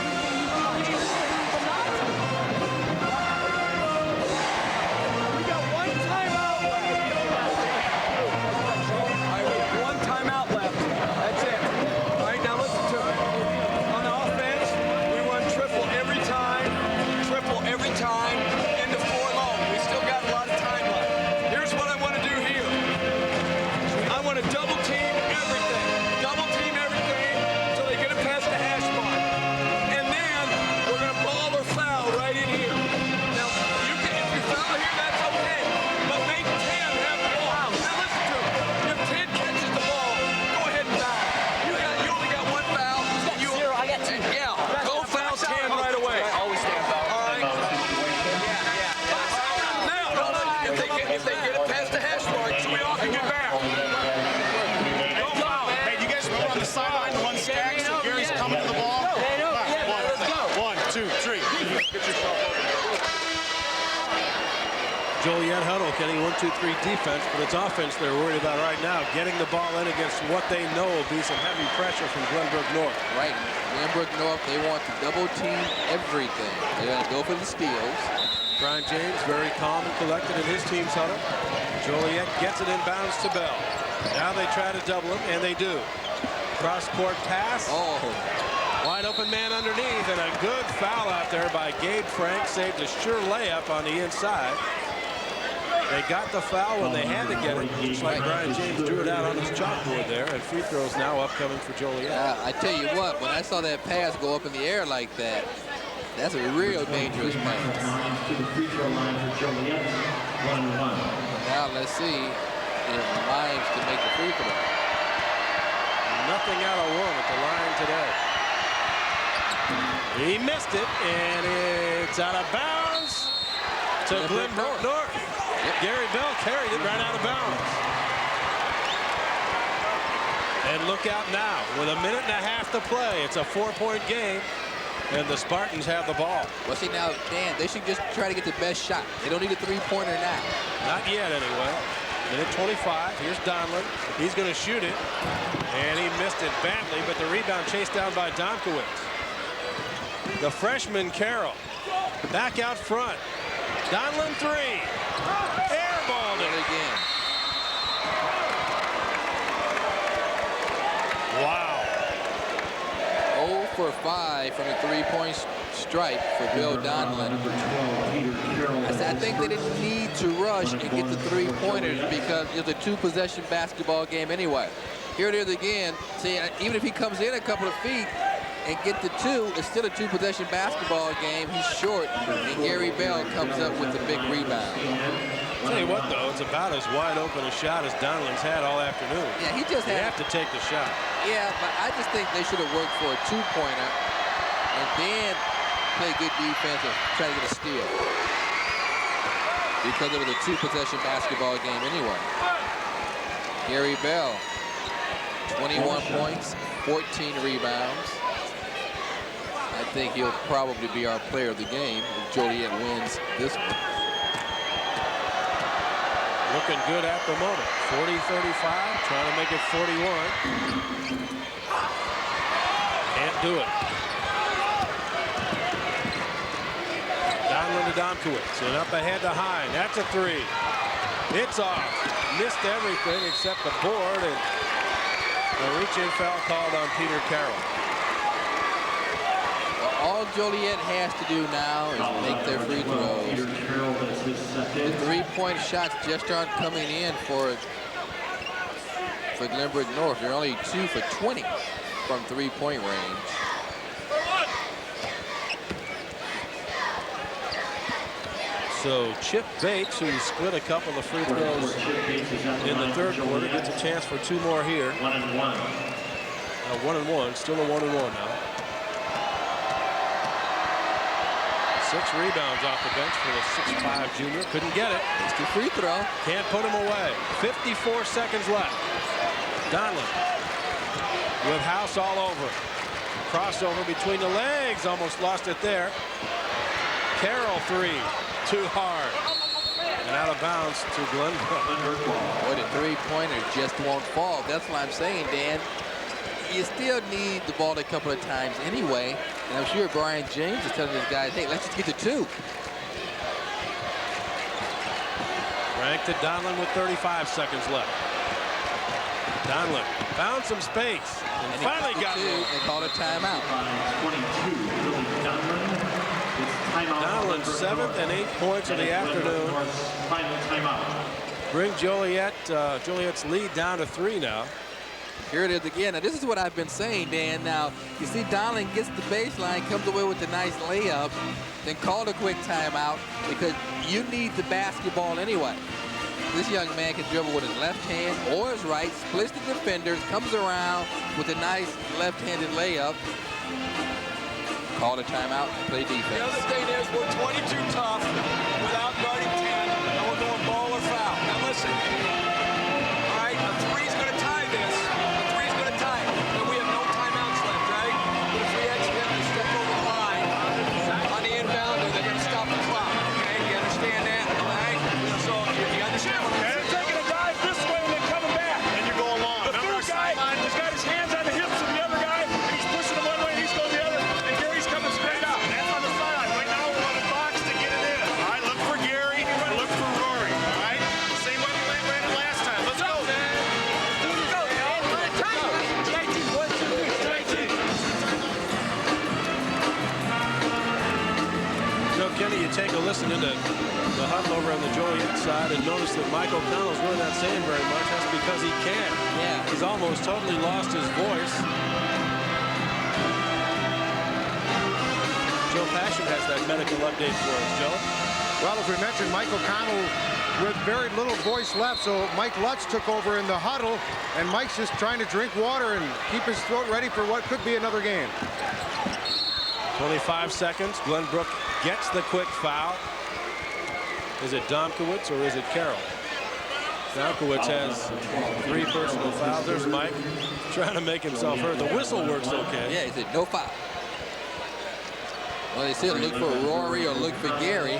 Joliet huddle getting 1-2-3 defense, but it's offense they're worried about right now. Getting the ball in against what they know will be some heavy pressure from Glenbrook North. Right. Glenbrook North, they want to double team everything. They're going to go for the steals. Brian James very calm and collected in his team's huddle. Joliet gets it inbounds to Bell. Now they try to double him, and they do. Cross-court pass. Oh. Wide open man underneath, and a good foul out there by Gabe Frank. Saved a sure layup on the inside. They got the foul when they had to get it, just like Brian James drew it out on his chalkboard there, and free throws now upcoming for Joliet. I tell you what, when I saw that pass go up in the air like that, that's a real dangerous pass. To the free throw line for Joliet, 1-1. Now let's see if Mimes can make the free throw. Nothing out of 1 at the line today. He missed it, and it's out of bounds to Glenbrook North. Yep. Gary Bell carried it right out of bounds. And look out now, with 1.5 minutes to play. It's a 4-point game, and the Spartans have the ball. Well, see now, Dan, they should just try to get the best shot. They don't need a three-pointer now. Not yet, anyway. Minute 25. Here's Donlin. He's going to shoot it, and he missed it badly, but the rebound chased down by Domkowitz. The freshman Carroll back out front. Donlin 3. Airballed it again. Wow. 0 for 5 from the three-point stripe for Bill Donlin. I think they didn't need to rush and get the three-pointers because it's a two-possession basketball game anyway. Here it is again. See, even if he comes in a couple of feet and get the 2, it's still a two-possession basketball game. He's short, and Gary Bell comes up with the big rebound. I'll tell you what, though, it's about as wide open a shot as Donlin's had all afternoon. Yeah, he just had. You have to take the shot. Yeah, but I just think they should have worked for a two-pointer and then play good defense and try to get a steal. Because it was a two-possession basketball game anyway. Gary Bell, 21 points, 14 rebounds. I think he'll probably be our player of the game if Joliet wins this one. Looking good at the moment. 40-35, trying to make it 41. Can't do it. Donlin to Adamkowitz, and up ahead to Hine. That's a three. It's off. Missed everything except the board, and a reaching foul called on Peter Carroll. All Joliet has to do now is make their free throws. The three-point shots just aren't coming in for Glenbrook North. They're only 2 for 20 from three-point range. So Chip Bates, who split a couple of free throws in the third quarter, gets a chance for 2 more here. 1-1. 1-1, still a 1-1 now. 6 rebounds off the bench for the 6'5" junior. Couldn't get it. It's the free throw. Can't put him away. 54 seconds left. Donlin with House all over. Crossover between the legs. Almost lost it there. Carroll three. Too hard. And out of bounds to Glenbrook. Boy, the three-pointer just won't fall. That's what I'm saying, Dan. You still need the ball a couple of times anyway. And I'm sure Brian James is telling his guys, hey, let's just get to 2. Frank to Donlin with 35 seconds left. Donlin found some space and finally got it. And called a timeout. 22, Billy Donlin. Donlin's 7th and 8th points of the afternoon. Final timeout. Bring Joliet's lead down to 3 now. Here it is again. Now, this is what I've been saying, Dan. Now, you see Donlin gets the baseline, comes away with a nice layup, then called a quick timeout because you need the basketball anyway. This young man can dribble with his left hand or his right, splits the defenders, comes around with a nice left-handed layup. Call a timeout, play defense. The other thing is we're 22 tough without guarding 10, and we're going ball or foul. Now listen, all right, a three's going to tie this. A three's going to tie it. And we have no timeouts left, right? But if we accidentally step over the line on the inbound, they're going to stop the clock, okay? You understand that, all right? So you understand what I'm saying? And it's taking a dive this way and then coming back. And you're going long. The third guy has got his hands on the hips of the other guy, and he's pushing him one way and he's going the other. And Gary's coming straight up. That's on the side. Right now we're on the box to get it in. All right, look for Gary. Look for Rory. All right? Same way we ran it last time. Let's go. So, Kenny, you take a listen into the huddle over on the Joliet side and notice that Mike O'Connell's really not saying very much. That's because he can't. Yeah. He's almost totally lost his voice. Joe Passion has that medical update for us, Joe. Well, as we mentioned, Mike O'Connell with very little voice left, so Mike Lutz took over in the huddle, and Mike's just trying to drink water and keep his throat ready for what could be another game. 25 seconds. Glenbrook gets the quick foul. Is it Domkowitz or is it Carroll? Domkowitz has 3 personal fouls. There's Mike trying to make himself heard. The whistle works okay. Yeah, he said no foul. Well, they said look for Rory or look for Gary.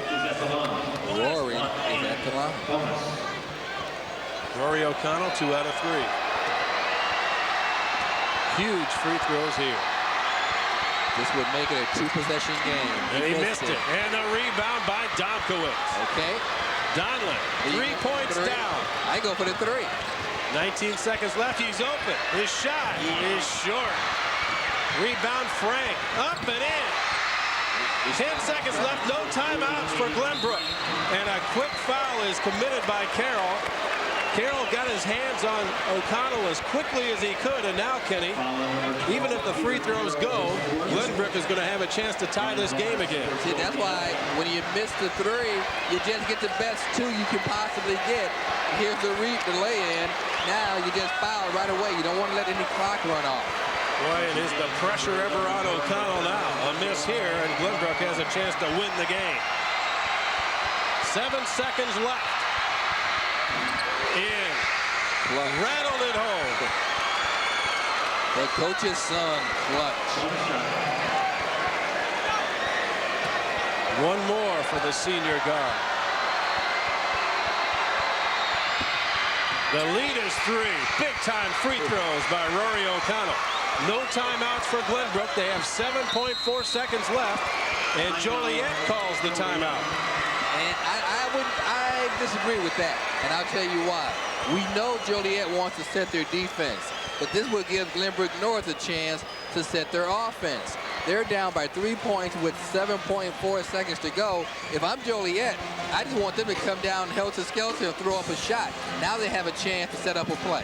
Rory is at the line. Rory O'Connell, 2 out of 3. Huge free throws here. This would make it a 2-possession game. And he missed it. And the rebound by Domkowitz. Okay. Donlin, 3 points down. I go for the 3. 19 seconds left. He's open. His shot is short. Rebound Frank. Up and in. 10 seconds left. No timeouts for Glenbrook. And a quick foul is committed by Carroll. Carroll got his hands on O'Connell as quickly as he could, and now, Kenny, even if the free throws go, Glenbrook is going to have a chance to tie this game again. See, that's why when you miss the 3, you just get the best 2 you can possibly get. Here's the lay-in. Now you just foul right away. You don't want to let any clock run off. Boy, and is the pressure ever on O'Connell now? A miss here, and Glenbrook has a chance to win the game. 7 seconds left. In. Rattled it home. The coach's son, clutch. 1 more for the senior guard. The lead is 3. Big-time free throws by Rory O'Connell. No timeouts for Glenbrook. They have 7.4 seconds left. And Joliet calls the timeout. And I disagree with that, and I'll tell you why. We know Joliet wants to set their defense, but this will give Glenbrook North a chance to set their offense. They're down by 3 points with 7.4 seconds to go. If I'm Joliet, I just want them to come down helter-skelter and throw up a shot. Now they have a chance to set up a play.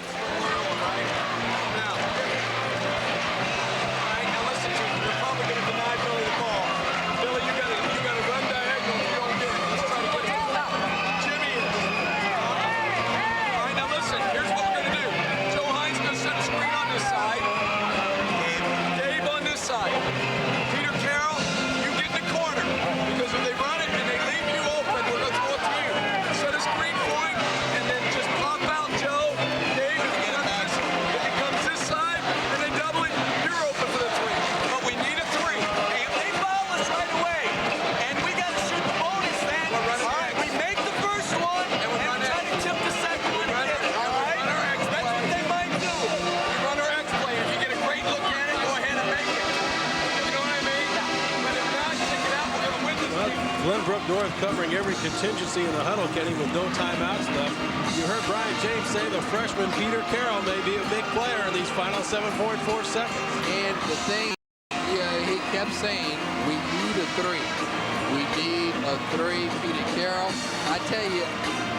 Glenbrook North covering every contingency in the huddle, Kenny, with no timeouts left. You heard Brian James say the freshman Peter Carroll may be a big player in these final 7.4 seconds. And the thing, he kept saying, we need a three. We need a three, Peter Carroll. I tell you,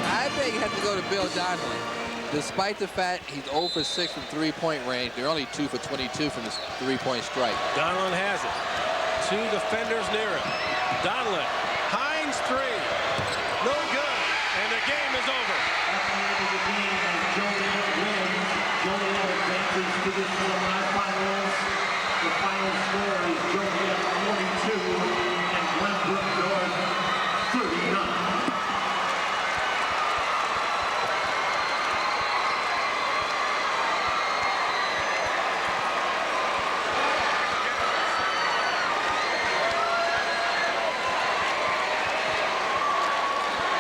I bet you have to go to Bill Donlin. Despite the fact he's 0 for 6 from three-point range, they're only 2 for 22 from the three-point strike. Donlin has it. Two defenders near him. Donlin. Hines three. No good. And the game is over. Joliet advances to the semifinals. The final score is Joliet 42 and Glenbrook North 39.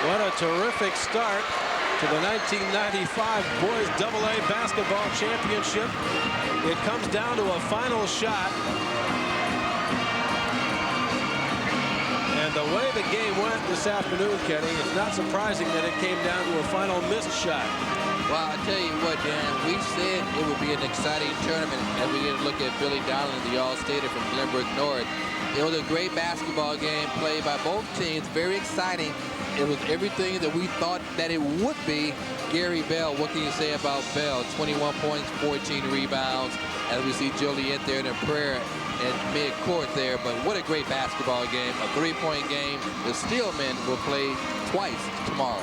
What a terrific start to the 1995 Boys AA Basketball Championship. It comes down to a final shot. And the way the game went this afternoon, Kenny, it's not surprising that it came down to a final missed shot. Well, I tell you what, Dan, we said it would be an exciting tournament as we get a look at Billy Donlin, the All-Stater from Glenbrook North. It was a great basketball game played by both teams, very exciting. It was everything that we thought that it would be. Gary Bell, what can you say about Bell? 21 points, 14 rebounds. As we see Joliet there in a prayer at mid-court there. But what a great basketball game, a three-point game. The Steelmen will play twice tomorrow.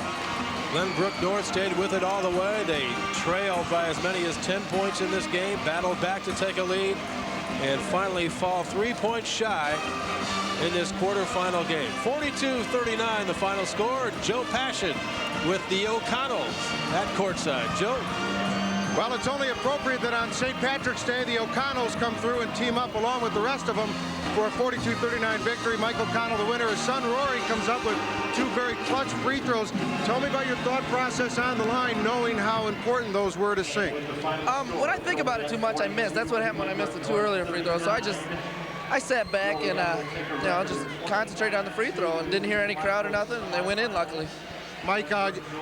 Glenbrook North stayed with it all the way. They trailed by as many as 10 points in this game, battled back to take a lead, and finally fall 3 points shy in this quarterfinal game. 42-39 the final score. Joe Passion with the O'Connells at courtside. Joe? Well, it's only appropriate that on St. Patrick's Day, the O'Connells come through and team up along with the rest of them for a 42-39 victory. Mike O'Connell, the winner. His son, Rory, comes up with two very clutch free throws. Tell me about your thought process on the line, knowing how important those were to sink. When I think about it too much, I miss. That's what happened when I missed the two earlier free throws. So I sat back and, just concentrated on the free throw and didn't hear any crowd or nothing, and they went in, luckily. Mike,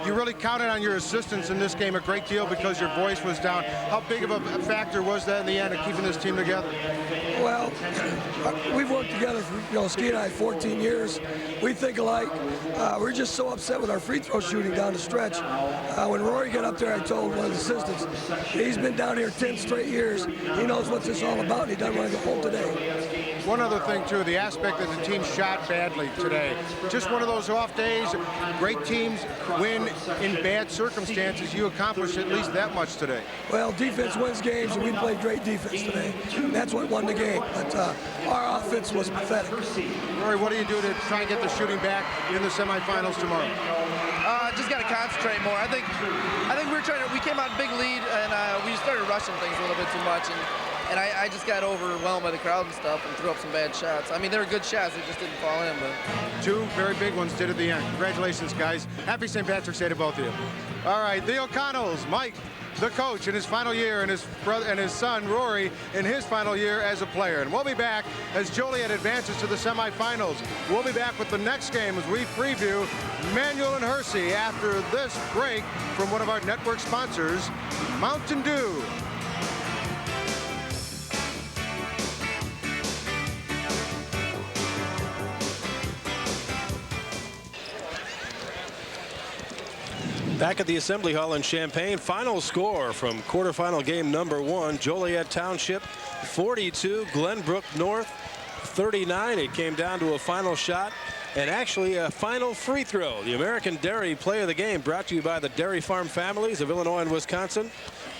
you really counted on your assistants in this game a great deal because your voice was down. How big of a factor was that in the end of keeping this team together? Well, we've worked together for, Ski and I, 14 years. We think alike. We're just so upset with our free throw shooting down the stretch. When Rory got up there, I told one of the assistants, he's been down here 10 straight years. He knows what this is all about, and he doesn't want to go home today. One other thing, too, the aspect that the team shot badly today. Just one of those off days. Great teams win in bad circumstances. You accomplished at least that much today. Well, defense wins games, and we played great defense today. That's what won the game. But our offense was pathetic. Rory, what do you do to try and get the shooting back in the semifinals tomorrow? Just got to concentrate more. I think we came out big lead, and we started rushing things a little bit too much. And I just got overwhelmed by the crowd and stuff and threw up some bad shots. I mean, they were good shots. They just didn't fall in. But two very big ones did at the end. Congratulations, guys. Happy St. Patrick's Day to both of you. All right, the O'Connells, Mike, the coach in his final year, and his brother and his son Rory in his final year as a player. And we'll be back as Joliet advances to the semifinals. We'll be back with the next game as we preview Manual and Hersey after this break from one of our network sponsors, Mountain Dew. Back at the Assembly Hall in Champaign, final score from quarterfinal game number 1, Joliet Township 42, Glenbrook North 39. It came down to a final shot and actually a final free throw. The American Dairy Play of the Game brought to you by the Dairy Farm families of Illinois and Wisconsin.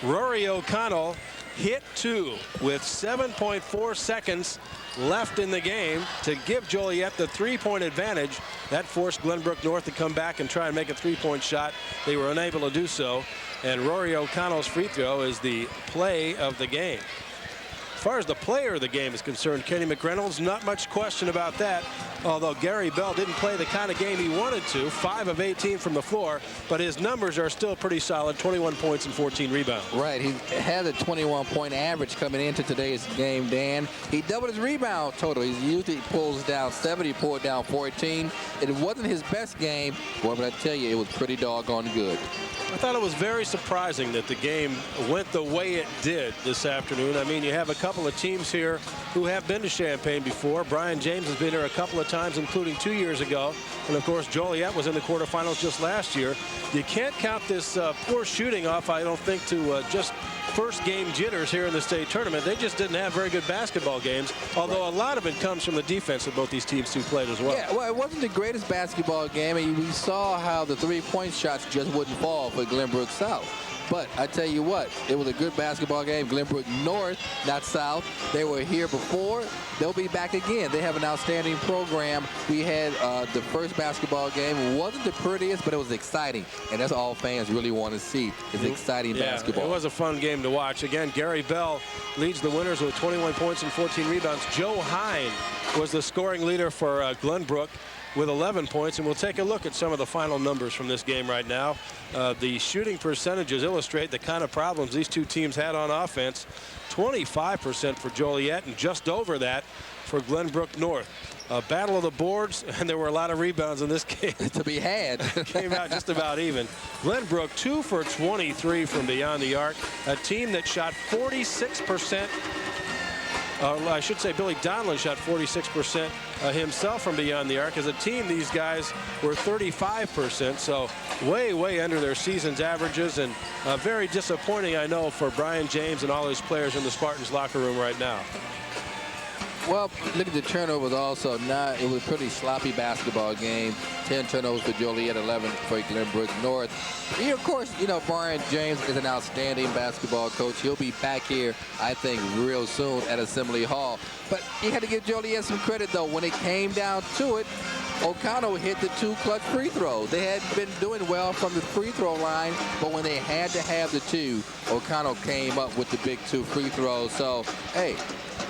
Rory O'Connell hit 2 with 7.4 seconds left in the game to give Joliet the 3-point advantage. That forced Glenbrook North to come back and try and make a 3-point shot. They were unable to do so, and Rory O'Connell's free throw is the play of the game. As far as the player of the game is concerned, Kenny McReynolds, not much question about that, although Gary Bell didn't play the kind of game he wanted to, 5 of 18 from the floor, but his numbers are still pretty solid, 21 points and 14 rebounds. Right, he had a 21-point average coming into today's game, Dan. He doubled his rebound total. He usually pulls down 7, he pulled down 14. It wasn't his best game, boy, but I tell you, it was pretty doggone good. I thought it was very surprising that the game went the way it did this afternoon. I mean, you have a couple of teams here who have been to Champaign before. Brian James has been here a couple of times, including 2 years ago. And, of course, Joliet was in the quarterfinals just last year. You can't count this poor shooting off, I don't think, to just first game jitters here in the state tournament. They just didn't have very good basketball games, although a lot of it comes from the defense of both these teams who played as well. Yeah, well, it wasn't the greatest basketball game. I mean, we saw how the 3-point shots just wouldn't fall for Glenbrook South. But I tell you what, it was a good basketball game. Glenbrook North, not South. They were here before. They'll be back again. They have an outstanding program. We had the first basketball game. It wasn't the prettiest, but it was exciting. And that's all fans really want to see is exciting basketball. It was a fun game to watch. Again, Gary Bell leads the winners with 21 points and 14 rebounds. Joe Hine was the scoring leader for Glenbrook with 11 points, and we'll take a look at some of the final numbers from this game right now. The shooting percentages illustrate the kind of problems these two teams had on offense. 25% for Joliet and just over that for Glenbrook North. A battle of the boards, and there were a lot of rebounds in this game. To be had. Came out just about even. Glenbrook 2 for 23 from beyond the arc. A team that shot 46%. I should say Billy Donlin shot 46% himself from beyond the arc. As a team, these guys were 35%, so way under their season's averages, and very disappointing, I know, for Brian James and all his players in the Spartans locker room right now. Well, look at the turnovers also. It was a pretty sloppy basketball game. 10 turnovers for Joliet, 11 for Glenbrook North. And of course, you know, Brian James is an outstanding basketball coach. He'll be back here, I think, real soon at Assembly Hall. But you had to give Joliet some credit, though. When it came down to it, O'Connell hit the 2 clutch free throws. They had been doing well from the free throw line, but when they had to have the 2, O'Connell came up with the big 2 free throws. So, hey,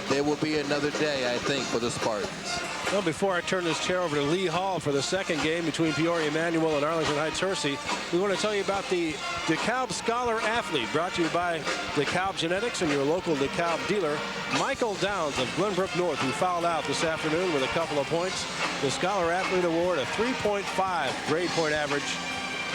there will be another day, I think, for the Spartans. Well, before I turn this chair over to Lee Hall for the second game between Peoria Manual and Arlington Heights Hersey, we want to tell you about the DeKalb Scholar Athlete, brought to you by DeKalb Genetics and your local DeKalb dealer, Michael Downs of Glenbrook North, who fouled out this afternoon with a couple of points. The Scholar Athlete Award, a 3.5 grade point average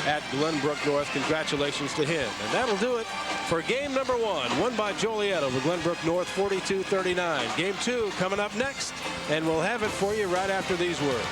at Glenbrook North. Congratulations to him. And that'll do it for game number 1, won by Joliet over Glenbrook North, 42-39. Game 2 coming up next, and we'll have it for you right after these words.